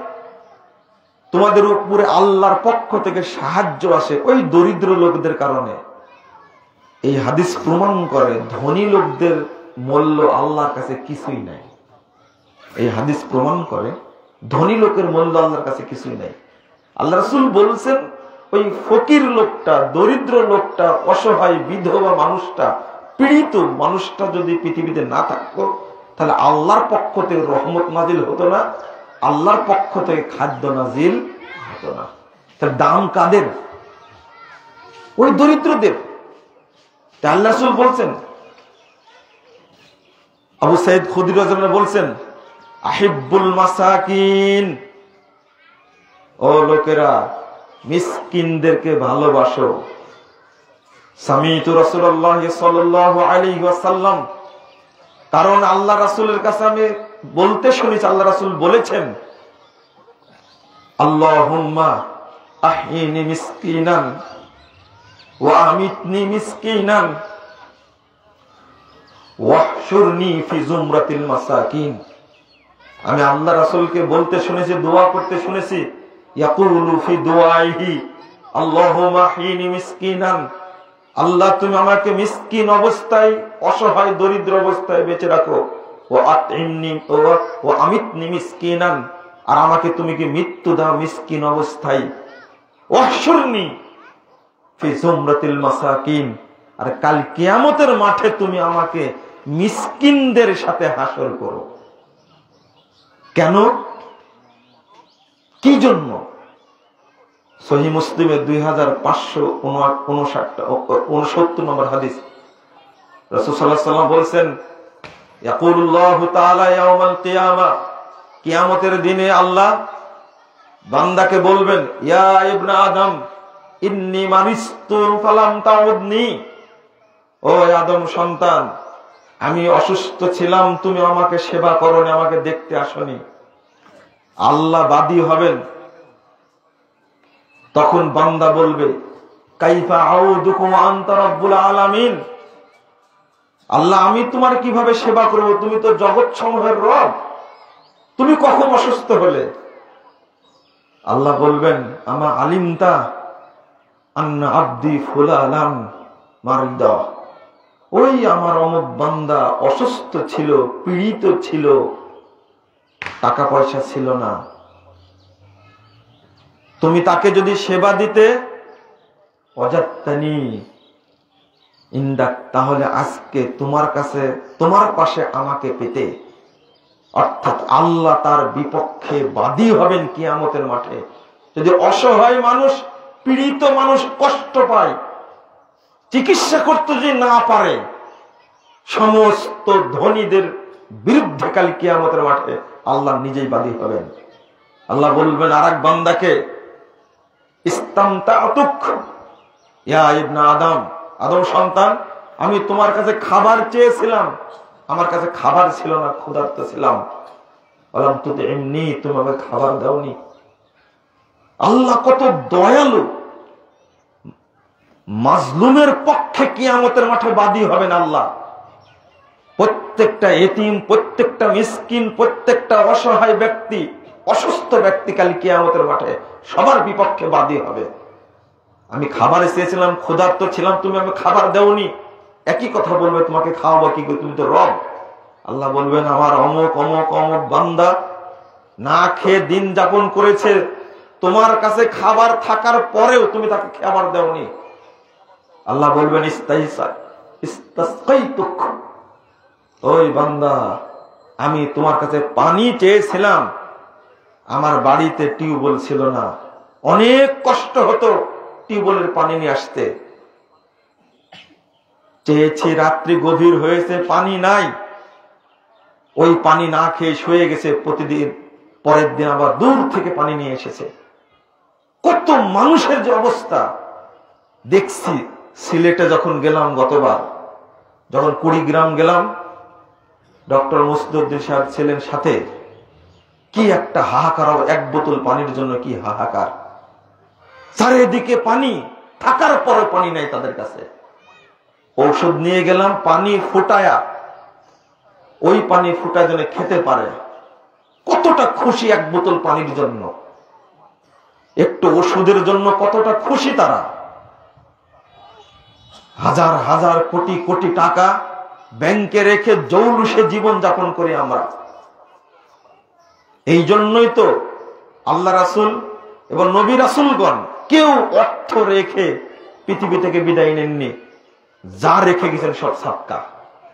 তোমাদের উপরে আল্লাহর পক্ষ থেকে সাহায্য আসে ওই দরিদ্র লোকদের কারণে। এই হাদিস প্রমাণ করে ধনী লোকদের মূল্য আল্লাহর কাছে কিছুই নাই। এই হাদিস প্রমাণ করে ধনী লোকের মূল্য আল্লাহর কাছে কিছুই নাই। আল্লাহ রাসূল বলছেন ওই ফকির লোকটা, দরিদ্র লোকটা, অসহায়, বিধবা মানুষটা, পীড়িত মানুষটা যদি পৃথিবীতে না থাকতো, তাহলে আল্লাহর পক্ষ থেকে রহমত নাজিল হতো না, আল্লাহর পক্ষ থেকে খাদ্য নাজিল হতো না। তার দাম কাদের? ওই দরিদ্রদের। আল্লাহ রাসূল বলছেন, আবু সাঈদ খুদরি রাদিয়াল্লাহু আনহু বলছেন আহিব্বুল মাসাকিন, ও লোকেরা মিসকিনদেরকে ভালোবাসো। সামিতু রাসূলুল্লাহ সাল্লাল্লাহু আলাইহি ওয়াসাল্লাম, কারণ আল্লাহ রাসূলের কাছে আমি বলতে শুনেছি, আল্লাহ রাসূল বলেছেন আল্লাহুম্মা আহইনি মিসকিনান ওয়া আমিতনি মিসকিনান ওয়াহশুরনি ফি জুমরাতিল মাসাকিন। আমি আল্লাহ রাসূলকে বলতে শুনেছি, দোয়া করতে শুনেছি, ইয়াকুলু ফি দুআইহি আল্লাহুম্মা আহইনি মিসকিনান আল্লাহ তুমি আমাকে মিসকিন অবস্থায়, অসহায় দরিদ্র অবস্থায় বেঁচে রাখো। ও আতইমনি ও আমিতনি মিসকিনান, আর আমাকে তুমি কি মৃত্যু দাও মিসকিন অবস্থায়। ওয়াহশুরনি ফি যুমরাতিল মাসাকিন, আর কাল কিয়ামতের মাঠে তুমি আমাকে মিসকিনদের সাথে হাসর করো। কেন, কি জন্য? সহিহ মুসলিমের 2559 নম্বর হাদিস, রাসূল সাল্লাল্লাহু আলাইহি ওয়াসাল্লাম বলেছেন, ইয়াকুলুল্লাহু তাআলা ইয়াউমাল কিয়ামা, কিয়ামতের দিনে আল্লাহ বান্দাকে বলবেন, ইয়া ইবনে আদম ইন্নী মারিস্তু ফালাম তাউদনি, ও আদম সন্তান, আমি অসুস্থ ছিলাম, তুমি আমাকে সেবা করোনি, আমাকে দেখতে আসনি। আল্লাহ বাদী হবেন। তখন বান্দা বলবে, কাইফা আউদুকুম আনতা রাব্বুল আলামিন, আল্লাহ আমি তোমার কিভাবে সেবা করব, তুমি তো জগৎ সমূহের রব, তুমি কখন অসুস্থ হলে? আল্লাহ বলবেন, আমা আলিমতা আন্না আব্দি ফুলালাম মারিদা, ওই আমার অমুক বান্দা অসুস্থ ছিল, পীড়িত ছিল, টাকা পয়সা ছিল না, তুমি তাকে যদি সেবা দিতে অজাত্তানি ইন্দাক, তাহলে আজকে তোমার কাছে, তোমার পাশে আমাকে পেতে। অর্থাৎ আল্লাহ তার বিপক্ষে বাদী হবেন কিয়ামতের মাঠে। যদি অসহায় মানুষ, পীড়িত মানুষ কষ্ট পায়, চিকিৎসা করতে যে না পারে, সমস্ত ধনীদের বিরুদ্ধে কাল কিয়ামতের মাঠে আল্লাহ নিজেই বাদী হবেন। আল্লাহ বলবেন আরেক বান্দাকে, ইস্তামতাতুক ইয়া ইবনে আদম, আদম সন্তান, আমি তোমার কাছে খাবার চেয়েছিলাম, আমার কাছে খাবার ছিল না, ক্ষুধার্ত ছিলাম, বললাম তুই এমনি, তুমি আমাকে খাবার দাওনি। আল্লাহ কত দয়ালু, মাজলুমের পক্ষে কিয়ামতের মাঠে বাদী হবেন আল্লাহ। প্রত্যেকটা এতিম, প্রত্যেকটা মিসকিন, প্রত্যেকটা অসহায় ব্যক্তি, অসুস্থ ব্যক্তি কাল কিয়ামতের মাঠে সবার বিপক্ষে বাদী হবে। আমি খাবার চেয়েছিলাম, ক্ষুধার্ত ছিলাম, তুমি আমাকে খাবার দেওনি। একই কথা বলবে, তোমাকে খাওয়াবো কি করে, তুমি তো রব। আল্লাহ বলবেন আমার অমুক অমুক অমুক বান্দা না খেয়ে দিন যাপন করেছে, তোমার কাছে খাবার থাকার পরেও তুমি তাকে খাবার দেওনি। আল্লাহ বলবেন ইস্তাসকাইতুক, ওই বান্দা আমি তোমার কাছে পানি চেয়েছিলাম, আমার বাড়িতে টিউবওয়েল ছিল না, অনেক কষ্ট হতো টিউবওয়েলের পানি নিয়ে আসতে, চেয়েছি, রাত্রি গভীর হয়েছে, পানি নাই, ওই পানি না খেয়ে শুয়ে গেছে, প্রতিদিন পরের দিন আবার দূর থেকে পানি নিয়ে এসেছে। কত মানুষের যে অবস্থা দেখছি। সিলেটে যখন গেলাম, গতবার যখন কুড়িগ্রাম গেলাম, ডক্টর মুসদুদ্দিন সাহেব ছিলেন সাথে, কি একটা হাহাকার, এক বোতল পানির জন্য কি হাহাকার। চারিদিকে পানি থাকার পরে পানি নাই তাদের কাছে। ঔষধ নিয়ে গেলাম, পানি ফুটায়া, ওই পানি ফুটায় যেন খেতে পারে। কতটা খুশি এক বোতল পানির জন্য, একটু ওষুধের জন্য কতটা খুশি তারা। হাজার হাজার কোটি কোটি টাকা ব্যাংকে রেখে জৌলুসে জীবন যাপন করি আমরা। এই জন্যই তো আল্লাহ রাসূল এবং নবী রাসূলগণ কেউ অর্থ রেখে পৃথিবী থেকে বিদায় নেননি, যা রেখে গেছেন সব সাদকা।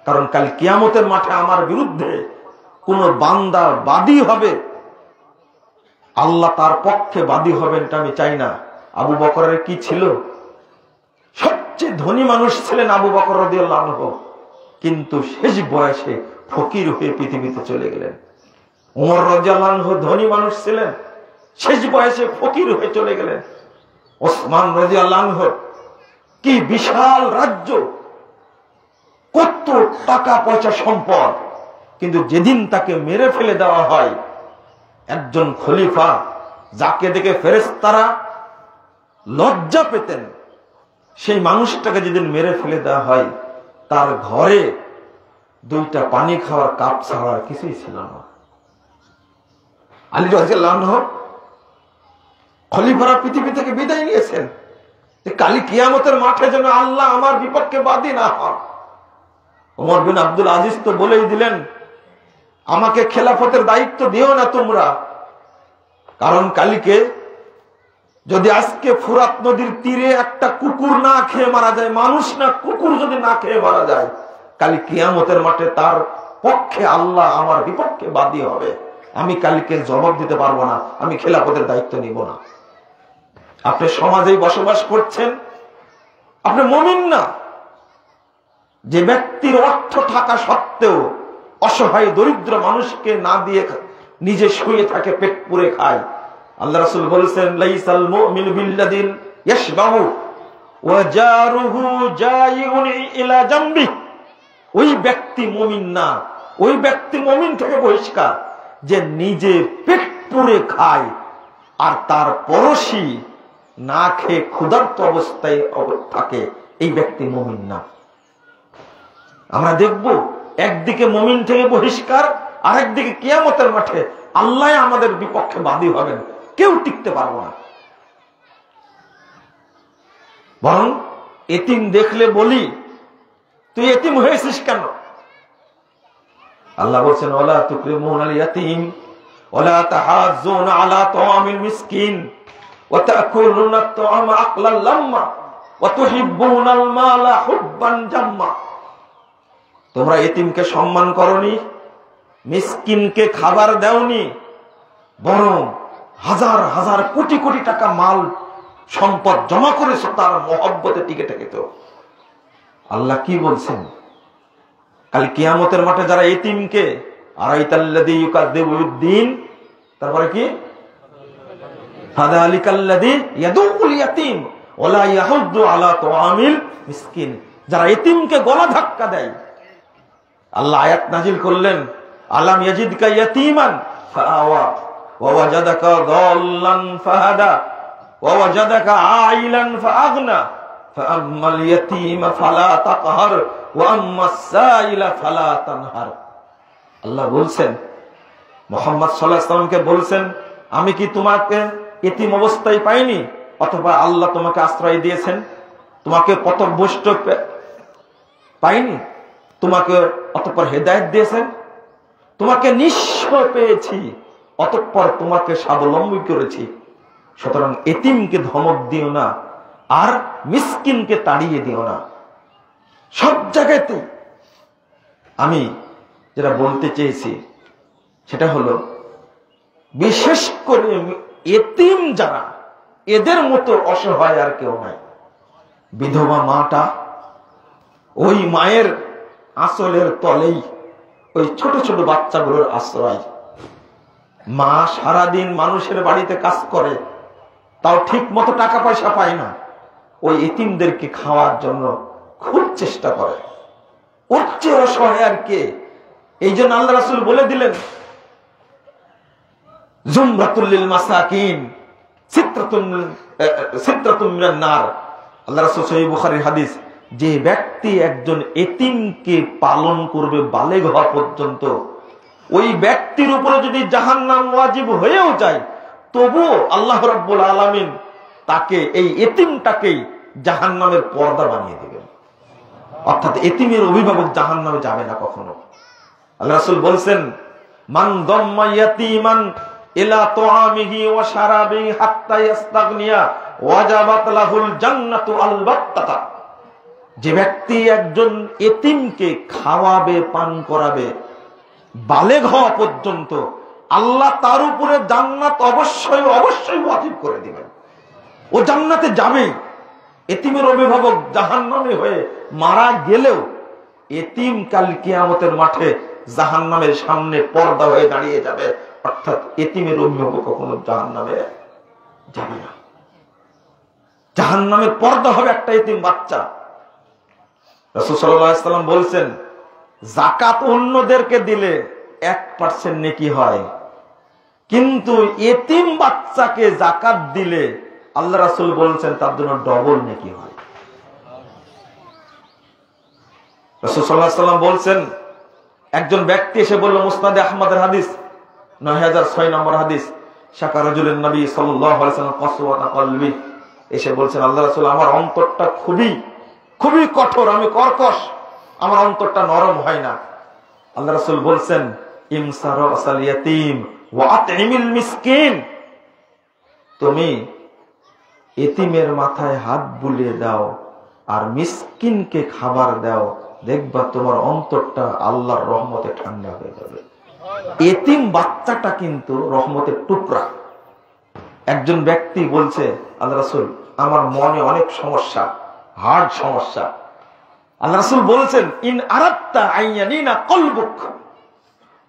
কারণ কাল কিয়ামতের মাঠে আমার বিরুদ্ধে কোন বান্দা বাদী হবে, আল্লাহ তার পক্ষে বাদী হবেন, এটা আমি চাই না। আবু বকরের কি ছিল? সবচেয়ে ধনী মানুষ ছিলেন আবু বকর রাদিয়াল্লাহু আনহু, কিন্তু শেষ বয়সে ফকির হয়ে পৃথিবীতে চলে গেলেন। ওমর রাদিয়াল্লাহু আনহু ধনী মানুষ ছিলেন, শেষ বয়সে ফকির হয়ে চলে গেলেন। ওসমান রাদিয়াল্লাহু আনহু কি বিশাল রাজ্য, কত টাকা পয়সা সম্পদ, কিন্তু যেদিন তাকে মেরে ফেলে দেওয়া হয়, একজন খলিফা যাকে দেখে ফেরেশতারা লজ্জা পেতেন, সেই মানুষটাকে যেদিন মেরে ফেলে দেওয়া হয়, তার ঘরে দুইটা পানি খাওয়ার কাপ ছাড়া কিছুই ছিল না। আলী রাদিয়াল্লাহু আনহু খলিফারা পৃথিবী থেকে বিদায় নিয়েছেন, কালী কিয়ামতের মাঠে যেন আল্লাহ আমার বিপক্ষে বাদী না হন। ওমর বিন আব্দুল আজিজ তো বলেই দিলেন, আমাকে খেলাফতের দায়িত্ব দিও না তোমরা, কারণ কালকে যদি আজকে ফুরাত নদীর তীরে একটা কুকুর না খেয়ে মারা যায়, মানুষ না কুকুর যদি না খেয়ে মারা যায়, কালী কিয়ামতের মাঠে তার পক্ষে আল্লাহ আমার বিপক্ষে বাদী হবে। আমি কালকে জবাব দিতে পারবো না, আমি খেলাফতের দায়িত্ব নিব না। আপনি সমাজেই বসবাস করছেন, আপনি মুমিন না। যে ব্যক্তির অর্থ থাকা সত্ত্বেও অসহায় দরিদ্র মানুষকে না দিয়ে নিজে শুয়ে থাকে, পেট পুরে খায়, আল্লাহ রাসূল বলেছেন, লাইসাল মুমিনু বিল্লাযী ইয়াশবাহু ওয়া জারুহু জায়িউন ইলা জামবি। ওই ব্যক্তি মুমিন না, ওই ব্যক্তি মুমিন থেকে বহিষ্কার যে নিজে পেট পুরে খায় আর তার পড়শি না খেয়ে ক্ষুধার্ত অবস্থায় থাকে, এই ব্যক্তি মুমিন না। আমরা দেখব একদিকে মুমিন থেকে বহিষ্কার, আরেকদিকে কিয়ামতের মাঠে আল্লাহ আমাদের বিপক্ষে বাদী হবেন, কেউ টিকতে পারবো না। বরং এতিম দেখলে বলি, তুই এতিম হয়েছিস কেন? আল্লাহ বলছেন, ওয়ালা তুকরিমুনাল ইয়াতীম ওয়ালা তাহাজ্জুনা আলা তাআমিল মিসকিন ওয়া তাকুলুনা আত-তাআমা আকলাল লাম্মা ওয়া তুহিব্বুনাল মালা হুব্বান জাম্মা। তোমরা এতিমকে সম্মান করনি, মিসকিনকে খাবার দাওনি, বরং হাজার হাজার কোটি কোটি টাকা মাল সম্পদ জমা করেছো তার মহব্বতে টিকে থেকে। তো আল্লাহ কি বলছেন, কাল কিয়ামতের মাঠে যারা এতিমকে আরাইতাল্লাযী ইউকাযযিবু বিদ্দীন, তারপরে কি ফাযালিকাল্লাযী ইয়াদুল ইয়াতীম ওয়া লা ইয়াহুদ্দু আলা তাআমিল মিসকিন। যারা এতিমকে গলা ধাক্কা দেয়, আল্লাহ আয়াত নাজিল করলেন, আলাম ইয়াজিদকা ইয়াতীমান ফাআওয়া ওয়া ওয়াজাদাকা দাল্লান ফাহাদা ওয়া ওয়াজাদাকা আইলান ফাআগনা ফাআম্মাল ইয়াতীমা ফালা তাকহার ওয়া আম্মাস সাইলা ফালা তানহার। আল্লাহ বলছেন, মুহাম্মদ সাল্লাল্লাহু আলাইহি ওয়াসাল্লামকে বলছেন, আমি কি তোমাকে এতিম অবস্থায় পাইনি? অথবা আল্লাহ তোমাকে আশ্রয় দিয়েছেন, তোমাকে পথভ্রষ্ট পাইনি, তোমাকে অতঃপর হেদায়েত দিয়েছেন, তোমাকে নিঃস্ব পেয়েছি, অতঃপর তোমাকে স্বাবলম্বী করেছি। সুতরাং এতিমকে ধমক দিও না, আর মিসকিনকে তাড়িয়ে দিও না। সব জায়গাতে আমি যেটা বলতে চেয়েছি সেটা হলো, বিশেষ করে এতিম যারা, এদের মতো অসহায় আর কেউ নাই। বিধবা মাটা, ওই মায়ের আঁচলের তলেই ওই ছোট ছোট বাচ্চাগুলোর আশ্রয়। মা সারাদিন মানুষের বাড়িতে কাজ করে, তাও ঠিক মতো টাকা পয়সা পায় না, ওই এতিমদেরকে খাওয়ার জন্য খুব চেষ্টা করে। ওর চেয়ে অসহায় আর কে? এই জন্য আল্লাহ রাসূল বলে দিলেন, জুমরাতুল লিল মাসাকিন সিত্রাতুন মিনান নার। আল্লাহ রাসূল সহিহ বুখারীর হাদিস, যে ব্যক্তি একজন এতিমকে পালন করবে বালেগ হওয়া পর্যন্ত, ওই ব্যক্তির উপরে যদি জাহান্নাম ওয়াজিব হয়েও যায়, তবুও আল্লাহ রাব্বুল আলামিন তাকে, এই এতিমটাকেই জাহান্নামের পর্দা বানিয়ে দিবেন। অর্থাৎ এতিমের অভিভাবক জাহান্নামে যাবে না কখনো। আল্লাহ রাসূল বলছেন, মান দাম্মা ইয়াতীমান ইলা তুআমিহি ওয়া শারাবিহি হাত্তা ইস্তাগনিয়া ওয়াজাবাত লাহুল জান্নাতু আলবাত্তা। যে ব্যক্তি একজন এতিমকে খাওয়াবে, পান করাবে বালেগ হওয়া পর্যন্ত, আল্লাহ তার উপরে জান্নাত অবশ্যই অবশ্যই ওয়াজিব করে দিবেন। ও জান্নাতে যাবেই। এতিমের অভিভাবক জাহান্নামে হয়ে মারা গেলেও এতিম কাল কিয়ামতের মাঠে জাহান্নামের সামনে পর্দা হয়ে দাঁড়িয়ে যাবে। অর্থাৎ এতিমের অভিভাবক কখনো জাহান্নামে যাবে না। জাহান্নামের পর্দা হবে একটা এতিম বাচ্চা। রাসূল সাল্লাল্লাহু আলাইহি ওয়াসাল্লাম বলছেন, যাকাত অন্যদেরকে দিলে 1% নেকি হয়, কিন্তু এতিম বাচ্চাকে যাকাত দিলে আল্লাহ রাসূল বলছেন তার জন্য ডবল নেকি হয়। রাসূল সাল্লাল্লাহু আলাইহি ওয়াসাল্লাম বলছেন, একজন ব্যক্তি এসে বলল, মুসনাদে আহমদের হাদিস 9006 নম্বর হাদিস, শাকা রাজুলুন নবী সাল্লাল্লাহু আলাইহি ওয়াসাল্লাম কসওয়াতা কলবি এসে বলছেন, আল্লাহ রাসূল আমার অন্তরটা খুবই খুবই কঠোর, আমি কর্কশ, আমার অন্তরটা নরম হয় না। আল্লাহ রাসূল বলছেন, ইমসার রাসাল ইয়াতীম ওয়া আতইমিল মিসকিন, তুমি এতিমের মাথায় হাত বুলিয়ে দাও আর মিসকিনকে খাবার দাও, দেখবা তোমার অন্তরটা আল্লাহর রহমতে ঠান্ডা হয়ে যাবে। এতিম বাচ্চাটা কিন্তু রহমতের টুকরা। একজন ব্যক্তি বলছে, আল্লাহ রাসূল আমার মনে অনেক সমস্যা, হার্ট সমস্যা। আল্লাহ রাসূল বলেছেন, ইন আরাদতা আইয়ানিনা কলবুক,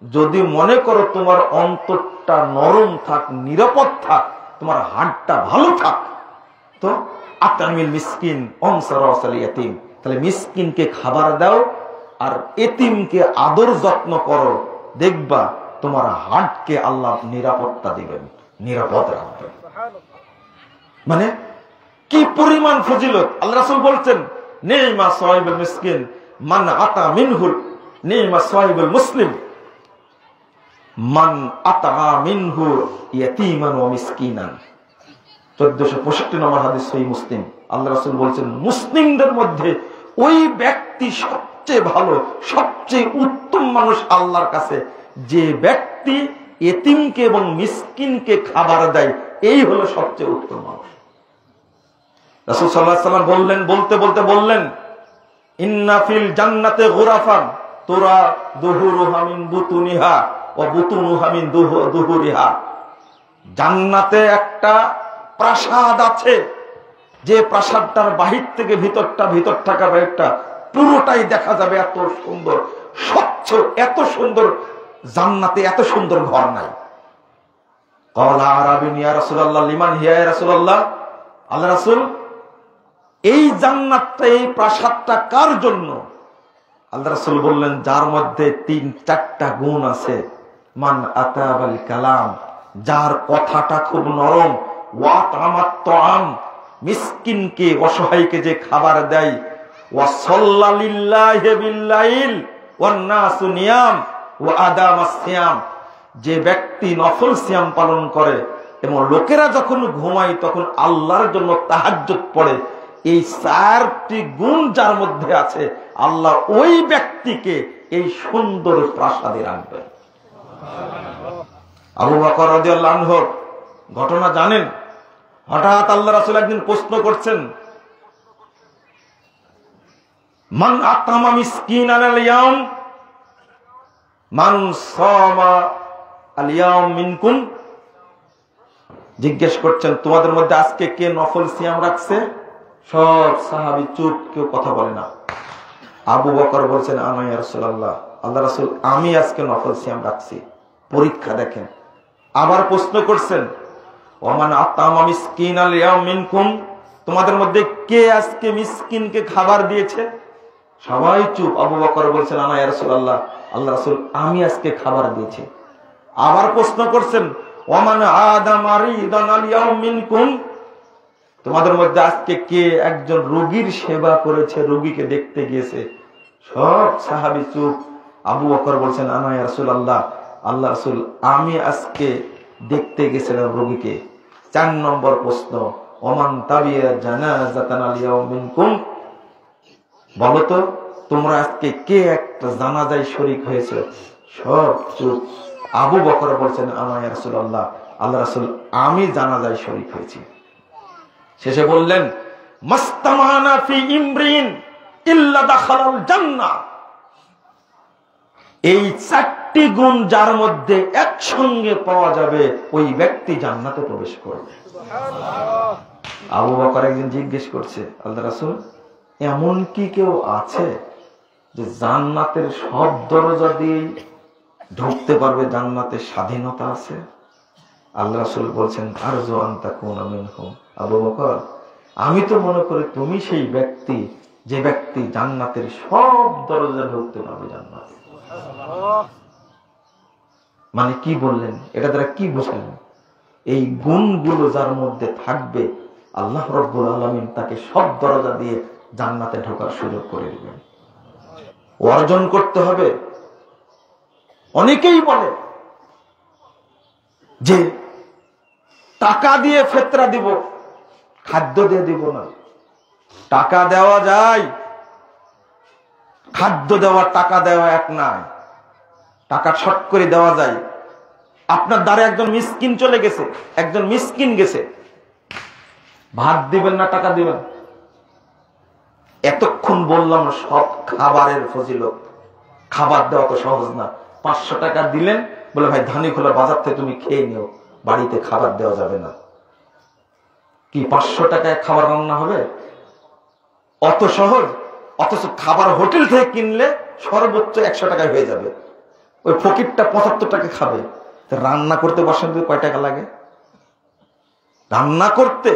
যদি মনে করো তোমার অন্তরটা নরম থাক, নিরাপদ থাক, তোমার হার্টটা ভালো থাক, তো আতামিল মিসকিন অনসার রাসাল ইয়াতীম, তাহলে মিসকিনকে খাবার দাও আর এতিমকে আদর যত্ন করো, দেখবা তোমার হার্টকে আল্লাহ নিরাপত্তা দিবেন, নিরাপদ রাখবেন। মানে কি পরিমাণ ফজিলত! আল্লাহ রাসূল বলছেন, নি'মা সাহিবুল মিসকিন মান আতা মিনহু, নি'মা সাহিবুল মুসলিম মান আতা মিনহু ইয়াতীমান ওয়া মিসকিনান। 1465 নম্বর হাদিস সহিহ মুসলিম। আল্লাহ রাসূল বলছেন, মুসলিমদের মধ্যে ওই ব্যক্তি সবচেয়ে ভালো, সবচেয়ে উত্তম মানুষ আল্লাহর কাছে, যে ব্যক্তি এতিমকে এবং মিসকিনকে খাবার দেয়, এই হলো সবচেয়ে উত্তম মানুষ। রাসূল সাল্লাল্লাহু আলাইহি ওয়াসাল্লাম বললেন, বলতে বলতে বললেন, ইন্না ফিল জান্নাতে গুরাফান তুরা দুহুরুহা মিন বুতুনিহা ওয়া বুতুনুহা মিন দুহুরিহা, জান্নাতে একটা প্রাসাদ আছে, যে প্রাসাদটার বাহির থেকে ভিতরটা, ভিতর থাকা বাহিরটা পুরোটাই দেখা যাবে, এত সুন্দর, স্বচ্ছ, এত সুন্দর, জান্নাতে এত সুন্দর ঘর নাই। ক্বালা আরাবিন ইয়া রাসূলুল্লাহ লিমান হিয়া ইয়া রাসূলুল্লাহ, আল্লাহ রাসূল এই জান্নাতটা, এই প্রাসাদটা কার জন্য? আল্লাহ রাসূল বললেন, যার মধ্যে 3-4টা গুণ আছে। মান আতাবাল কালাম, যার কথাটা খুব নরম, ওয়া তামাত তাআম, মিসকিনকে, অসহায়কে যে খাবার দেয়, ওয়া সাল্লা লিল্লাহি বিল্লাইল ওয়ান নাসু নিয়াম ওয়া আদামাস সিয়াম, যে ব্যক্তি নফল সিয়াম পালন করে এবং লোকেরা যখন ঘুমায় তখন আল্লাহর জন্য তাহাজ্জুদ পড়ে, এই 4টি গুণ যার মধ্যে আছে, আল্লাহ ওই ব্যক্তিকে এই সুন্দর প্রাসাদে রাখবেন। আবু বকর রাদিয়াল্লাহু আনহু ঘটনা জানেন? হঠাৎ আল্লাহ রাসূল একদিন প্রশ্ন করছেন, মান আতামা মিসকিনান আল ইয়াউম মান সামা আল ইয়াউম মিনকুম, জিজ্ঞেস করছেন, তোমাদের মধ্যে আজকে কে নফল সিয়াম রাখছে? সব সাহাবী চুপ, কেউ কথা বলে না। আবু বকর বলছেন, আনা ইয়া রাসূলুল্লাহ, আল্লাহ রাসূল আমি আজকে নফল সিয়াম রাখছি। পরীক্ষা দেখেন। আবার প্রশ্ন করছেন, ওমান আতামা মিসকিনাল ইয়াউম মিনকুম, তোমাদের মধ্যে কে আজকে মিসকিনকে খাবার দিয়েছে? সবাই চুপ। আবু বকর বলছেন, আনা ইয়া রাসূলুল্লাহ, আল্লাহ রাসূল আমি আজকে খাবার দিয়েছি। আবার প্রশ্ন করছেন, ওমান আদা মারিদান আল ইয়াউম মিনকুম, তোমাদের মধ্যে আজকে কে একজন রোগীর সেবা করেছে, রোগীকে দেখতে গিয়েছে? সব সাহাবী চুপ। আবু বকর বলছেন, আনা ইয়া রাসূলুল্লাহ, আল্লাহ রাসূল আমি আজকে দেখতে গেছিলাম রোগীকে। 4 নম্বর প্রশ্ন, ওমান তাবিয়া জানাজাতান আল ইয়াউম মিনকুম, বলো তো তোমরা আজকে কে একটা জানাজায় শরীক হয়েছে? সব চুপ। আবু বকর বলছেন, আনা ইয়া রাসূলুল্লাহ, আল্লাহ রাসূল আমি জানাজায় শরীক হয়েছি। শেষে বললেন, মাস্তামানা ফি ইমরিন ইল্লা দাখালাল জান্নাহ, এই 4টি গুণ যার মধ্যে একসঙ্গে পাওয়া যাবে, ওই ব্যক্তি জান্নাতে প্রবেশ করবে। আবু বকর একদিন জিজ্ঞেস করছে, আল্লাহ রাসূল এমন কি কেউ আছে যে জান্নাতের সব দরজা দিয়ে ঢুকতে পারবে, জান্নাতের স্বাধীনতা আছে? আল্লাহ রাসূল বলছেন, আরজু আন তাকুনা মিনহুম, আবু বকর আমি তো মনে করি তুমি সেই ব্যক্তি, যে ব্যক্তি জান্নাতের সব দরজা ঢুকতে পারবে জান্নাতে। মানে কি বললেন? এটা দ্বারা কি বুঝলেন? এই গুণগুলো যার মধ্যে থাকবে, আল্লাহ রাব্বুল আলামিন তাকে সব দরজা দিয়ে জান্নাতে ঢোকার সুযোগ করে দিবেন। অর্জন করতে হবে। অনেকেই বলে যে টাকা দিয়ে ফেতরা দিব, খাদ্য দিয়ে দিব না। টাকা দেওয়া যায়, খাদ্য দেওয়া টাকা দেওয়া এক নয়। টাকা শর্ট করে দেওয়া যায়। আপনার দ্বারে একজন মিসকিন চলে গেছে, একজন মিসকিন গেছে, ভাত দিবেন না টাকা দিবেন? এতক্ষণ বললাম সব খাবারের ফজিলত। খাবার দেওয়া তো সহজ না। 500 টাকা দিলেন, বলে ভাই ধানীখোলা বাজার থেকে তুমি খেয়ে নিও, বাড়িতে খাবার দেওয়া যাবে না। কি 500 টাকায় খাবার রান্না হবে? অত সহজ? অথচ খাবার হোটেল থেকে কিনলে সর্বোচ্চ 100 টাকায় হয়ে যাবে। ওই ফকিরটা 75 টাকা খাবে। রান্না করতে বসেন কয় টাকা লাগে রান্না করতে?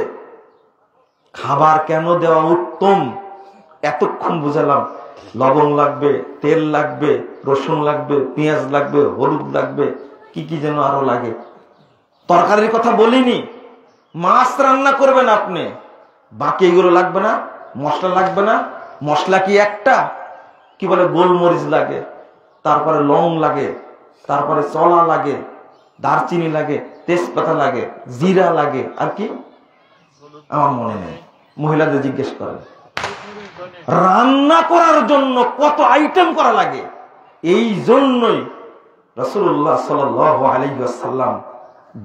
খাবার কেন দেওয়া উত্তম এতক্ষণ বুঝালাম। লবণ লাগবে, তেল লাগবে, রসুন লাগবে, পেঁয়াজ লাগবে, হলুদ লাগবে, কি কি যেন আরো লাগে। তরকারির কথা বলিনি। মাছ রান্না করবেন আপনি, বাকি এগুলো লাগবে না? মশলা লাগবে না? মশলা কি একটা? কি বলে, গোলমরিচ লাগে, তারপরে লং লাগে, তারপরে চলা লাগে, দারচিনি লাগে, তেজপাতা লাগে, জিরা লাগে, আর কি আমার মনে নেই। মহিলাদের জিজ্ঞেস করেন। রান্না করার জন্য কত আইটেম করা লাগে। এই জন্যই রাসূলুল্লাহ সাল্লাল্লাহু আলাইহি ওয়াসাল্লাম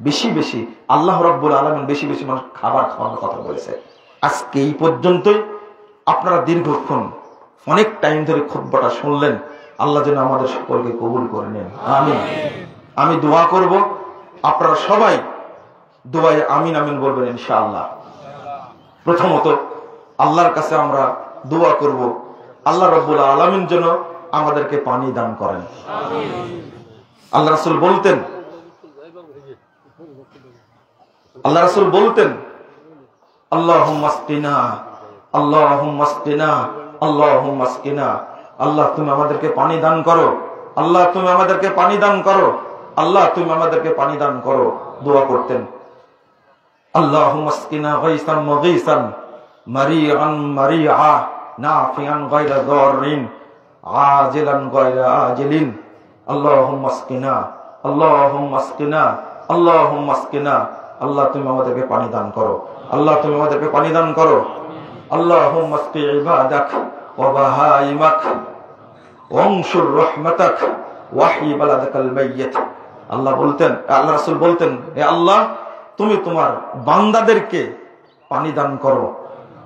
বেশি বেশি, আল্লাহ রাব্বুল আলামিন বেশি বেশি মানুষ খাবার খাওয়ানোর কথা বলেছে। আজকে এই পর্যন্তই। আপনারা দীর্ঘক্ষণ অনেক টাইম ধরে খুতবাটা শুনলেন। আল্লাহ যেন আমাদের সকলকে কবুল করে নেন, আমিন। আমি দোয়া করব, আপনারা সবাই দোয়ায় আমিন আমিন বলবেন ইনশাআল্লাহ। প্রথমত আল্লাহর কাছে আমরা দোয়া করব, আল্লাহ রাব্বুল আলামিন যেন আমাদেরকে পানি দান করেন। আল্লাহ রাসূল বলতেন, আল্লাহুম্মা আসকিনা, আল্লাহুম্মা আসকিনা, আল্লাহুম্মা আসকিনা। আল্লাহ তুমি আমাদেরকে পানি দান করো, আল্লাহ তুমি আমাদেরকে পানি দান করো, আল্লাহ তুমি আমাদেরকে পানি দান করো। দোয়া করতেন, আল্লাহুম্মা আসকিনা গায়সান মুগীসান মারিআন মারিআ নাফিআন গায়রা দাররিন আজিলান গায়রা আজিলিন। আল্লাহুম্মা আসকিনা, আল্লাহুম্মা আসকিনা, আল্লাহুম্মা আসকিনা। আল্লাহ তুমি আমাদেরকে পানি দান করো, আল্লাহ তুমি আমাদেরকে পানি দান করো। আল্লাহুম্মা আসকি ইবাদাক ওয়া বাহাইমাক ওয়ানশুর রাহমাতাক ওয়াহি বালাদাকাল মাইয়িত। আল্লাহ বলতেন, আল্লাহ রাসূল বলতেন, হে আল্লাহ তুমি তোমার বান্দাদেরকে পানি দান করো।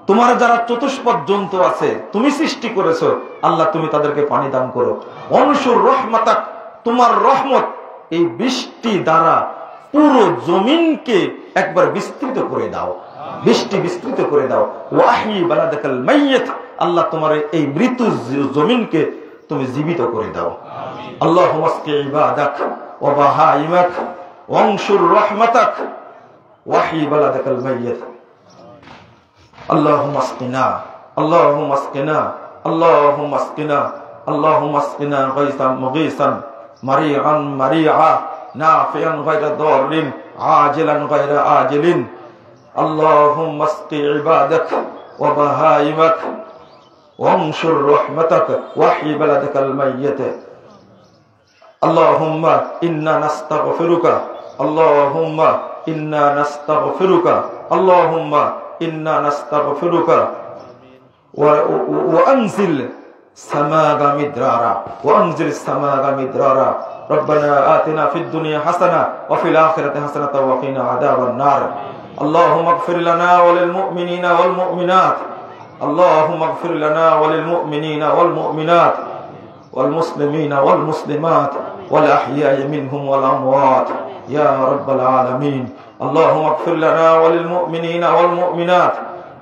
তোমার যারা চতুষ্পদ জন্তু আছে তুমি সৃষ্টি করেছো, আল্লাহ তুমি তাদেরকে পানি দান করো। ওয়ানশুর রাহমাতাক, তোমার রহমত এই বৃষ্টি দ্বারা পুরো জমিনকে একবার বিস্তৃত করে দাও, বৃষ্টি বিস্তৃত করে দাও। ওয়াহি বালাদাকাল মাইয়িত, আল্লাহ তোমার এই মৃত জমিনকে তুমি জীবিত করে দাও। আল্লাহুম্মা আসকি ইবাদাক ওয়া বাহাইমাক ওয়ানশুর রাহমাতাক ওয়াহি বালাদাকাল মাইয়িত। আল্লাহুম্মা আসকিনা, আল্লাহুম্মা আসকিনা, আল্লাহুম্মা আসকিনা, আল্লাহুম্মা আসকিনা গায়সান মুগীসান মারিআন মারিআ নাফিআন গায়রা দাররিন আজিলান গায়রা আজিলিন। আল্লাহুম্মা আসকি ইবাদাক ওয়া বাহাইমাক ওয়ানশুর রাহমাতাক ওয়াহি বালাদাকাল মাইয়িত। আল্লাহুম্মা ইন্না নাস্তাগফিরুকা, আল্লাহুম্মা ইন্না নাস্তাগফিরুকা, আল্লাহুম্মা ইন্না নাস্তাগফিরুকা ওয়া আনজিল সামাগা মিদরারা, ওয়া আনজিল সামাগা মিদরারা। রব্বানা আতিনা ফিদ দুনিয়া হাসানা ওয়া ফিল আখিরাতি হাসানাতাও ওয়া কিনা আযাবান নার। আল্লাহুম্মা ইগফির লানা ওয়া লিল মুমিনিনা ওয়াল মুমিনাত, আল্লাহুম্মা ইগফির লানা ওয়া লিল মুমিনিনা ওয়াল মুমিনাত ওয়াল মুসলিমিনা ওয়াল মুসলিমাত ওয়াল আহইয়া'i মিনহুম ওয়াল আমওয়াত ইয়া রাব্বাল আলামিন। اللهم اغفر لنا وللمؤمنين والمؤمنات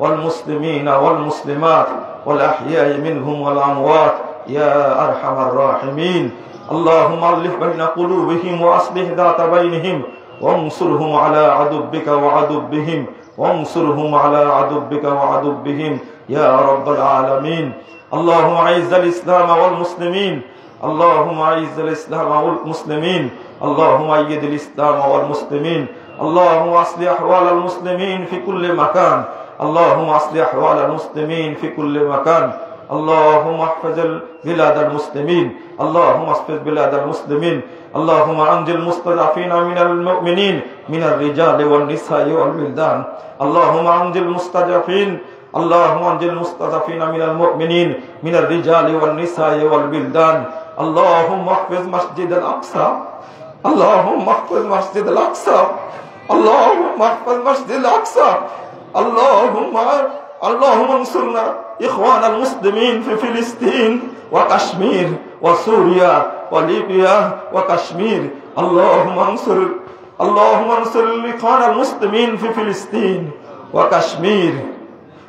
والمسلمين والمسلمات والأحياء منهم والأموات يا أرحم الراحمين. اللهم ألف بين قلوبهم وأصلح ذات بينهم وانصرهم على عدوك وعدوهم وانصرهم على عدوك وعدوهم يا رب العالمين. اللهم أعز الإسلام والمسلمين، اللهم أعز الإسلام والمسلمين، اللهم أيد الإسلام والمسلمين، اللهم أصلح أحوال المسلمين في كل مكان، اللهم أصلح أحوال المسلمين في كل مكان. اللهم احفظ بلاد المسلمين اللهم احفظ بلاد المسلمين اللهم انجل المستضعفين من المؤمنين من الرجال والنساء والولدان اللهم انجل المستضعفين اللهم انجل المستضعفين من المؤمنين من الرجال والنساء والولدان اللهم احفظ مسجد الأقصى اللهم احفظ مسجد الأقصى اللهم احفظ مسجد الأقصى اللهم انصرنا إخوان المسلمين في فلسطين وكشمير وسوريا وليبيا وكشمير اللهم انصر الإخوان المسلمين في فلسطين وكشمير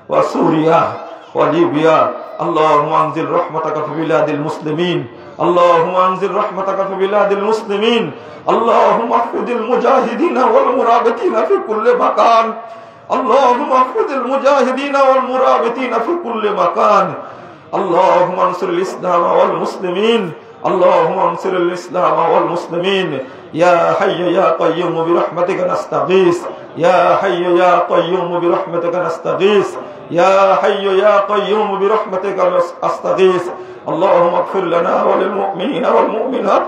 وسوريا وليبيا اللهم انزل رحمتك في بلاد المسلمين اللهم انزل رحمتك في بلاد المسلمين اللهم احفظ المجاهدين والمرابطين في كل مكان اللهم احفظ المجاهدين والمرابطين في كل مكان اللهم انصر الإسلام والمسلمين اللهم انصر الإسلام والمسلمين يا حي يا قيوم برحمتك نستغيث يا حي يا قيوم برحمتك نستغيث يا حي يا قيوم برحمتك أستغيث اللهم اغفر لنا وللمؤمنين والمؤمنات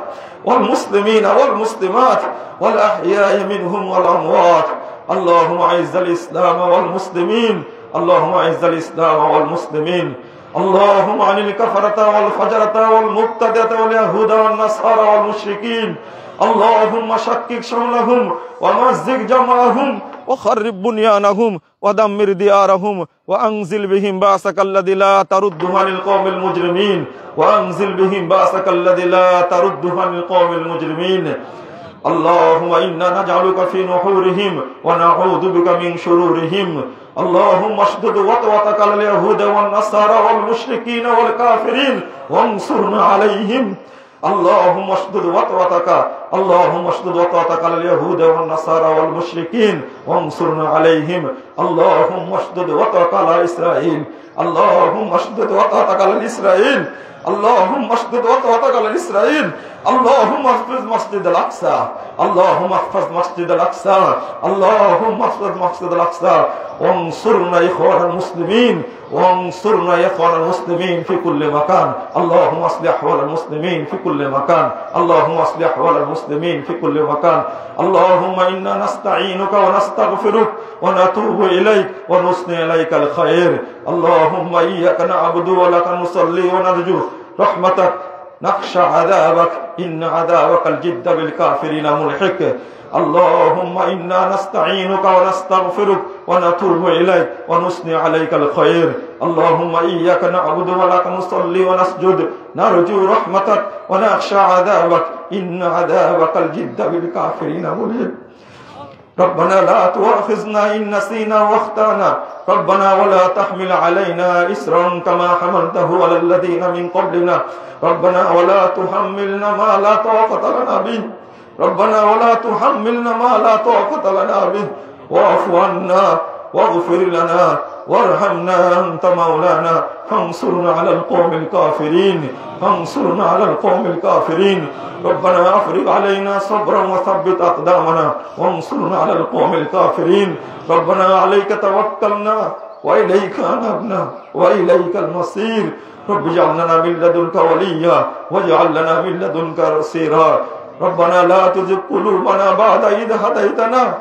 والمسلمين والمسلمات والأحياء منهم والأموات اللهم أعز الإسلام والمسلمين اللهم أعز الإسلام والمسلمين اللهم عن الكفرة والفجرة والمبتدعة واليهود والنصارى والمشركين اللهم شكك شملهم ومزق جمعهم وخرب بنيانهم ودمر ديارهم وأنزل بهم بأسك الذي لا ترده عن القوم المجرمين وأنزل بهم بأسك الذي لا ترده عن القوم المجرمين اللهم إنا نجعلك في نحورهم ونعوذ بك من شرورهم اللهم اشدد وطوتك على اليهود والنصارى والمشركين والكافرين وانصرنا عليهم اللهم اشدد وطوتك على اليهود والنصارى والمشركين وانصرنا عليهم اللهم اشدد وطوتك على إسرائيل اللهم اشدد وطوتك على إسرائيل اللهم اشدد وطوتك على إسرائيل اللهم احفظ مسجد الأقصى اللهم احفظ مسجد الأقصى اللهم احفظ مسجد الأقصى وانصرنا إخوان المسلمين وانصرنا إخوان المسلمين في كل مكان اللهم اصلح أحوال المسلمين في كل مكان اللهم اصلح أحوال المسلمين في كل مكان اللهم إنا نستعينك ونستغفرك ونتوب إليك ونثني إليك الخير اللهم إياك نعبد ولك نصلي ونرجو رحمتك نخشى عذابك إن عذابك الجد بالكافرين ملحق اللهم إنا نستعينك ونستغفرك ونتوب إليك ونثني عليك الخير اللهم إياك نعبد ولك نصلي ونسجد نرجو رحمتك ونخشى عذابك إن عذابك الجد بالكافرين ملحق ربنا لا تؤاخذنا إن نسينا واخطأنا ربنا ولا تحمل علينا إسرا كما حملته على الذين من قبلنا ربنا ولا تحملنا ما لا طاقة لنا به ربنا ولا تحملنا ما لا طاقة لنا به واعف عنا واغفر لنا وارحمنا أنت مولانا فانصرنا على القوم الكافرين فانصرنا على القوم الكافرين ربنا أفرغ علينا صبرا وثبت أقدامنا وانصرنا على القوم الكافرين ربنا عليك توكلنا وإليك أنبنا وإليك المصير رب اجعل لنا من لدنك وليا واجعل لنا من لدنك نصيرا ربنا لا تزغ قلوبنا بعد إذ هديتنا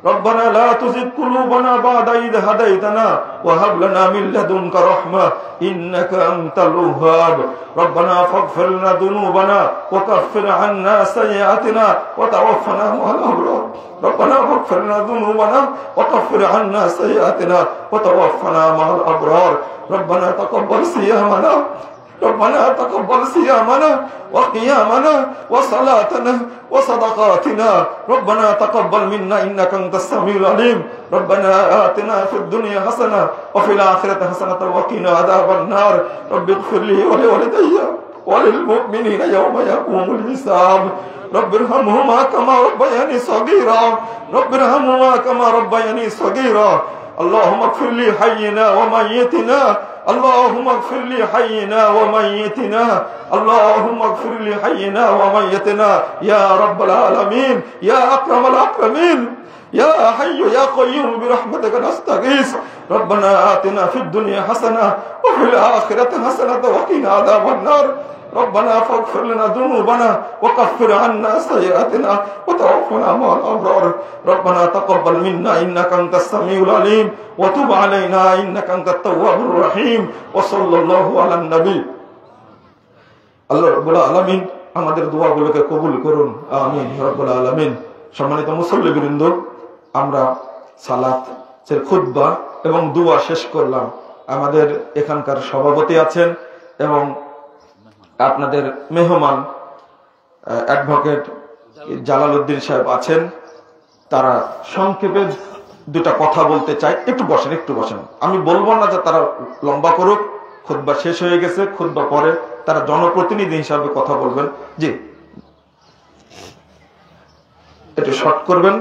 ربنا لا تزغ قلوبنا بعد إذ هديتنا وهب لنا من لدنك رحمة إنك أنت الوهاب ربنا فاغفر لنا ذنوبنا وكفر عنا سيئاتنا وتوفنا مع الأبرار ربنا فاغفر لنا ذنوبنا وكفر عنا سيئاتنا وتوفنا مع الأبرار ربنا تقبل صيامنا ربنا تقبل صيامنا وقيامنا وصلاتنا وصدقاتنا ربنا تقبل منا إنك أنت السميع العليم ربنا آتنا في الدنيا حسنة وفي الآخرة حسنة وقنا عذاب النار رب اغفر لي ولوالدي وللمؤمنين يوم يقوم الحساب رب ارحمهما كما ربياني صغيرا رب ارحمهما كما ربياني صغيرا اللهم اغفر لي حينا وميتنا اللهم اغفر لحينا وميتنا اللهم اغفر لحينا وميتنا يا رب العالمين يا أكرم الأكرمين يا حي يا قيوم برحمتك نستغيث ربنا آتنا في الدنيا حسنة وفي الآخرة حسنة وقنا عذاب النار ربنا فاغفر لنا ذنوبنا وكفر عنا سيئاتنا وتوفنا مع الأبرار ربنا تقبل منا إنك أنت السميع العليم وتب علينا إنك أنت التواب الرحيم وصلى الله على النبي আল্লাহ রাব্বুল আলামিন আমাদের দোয়াগুলোকে কবুল করুন আমিন রাব্বুল আলামিন। সম্মানিত মুসল্লিবৃন্দ, আমরা সালাতের খুতবা এবং দোয়া শেষ করলাম। আমাদের এখানকার সভাপতি আছেন এবং আপনাদের মেহমান অ্যাডভোকেট জালালউদ্দিন সাহেব আছেন। তারা সংক্ষেপে দুটা কথা বলতে চাই। একটু বসেন। আমি বলবো না যে তারা লম্বা করুক, খুতবা শেষ হয়ে গেছে, খুতবা পরে তারা জনপ্রতিনিধি হিসাবে কথা বলবেন। জি, একটু শর্ট করবেন।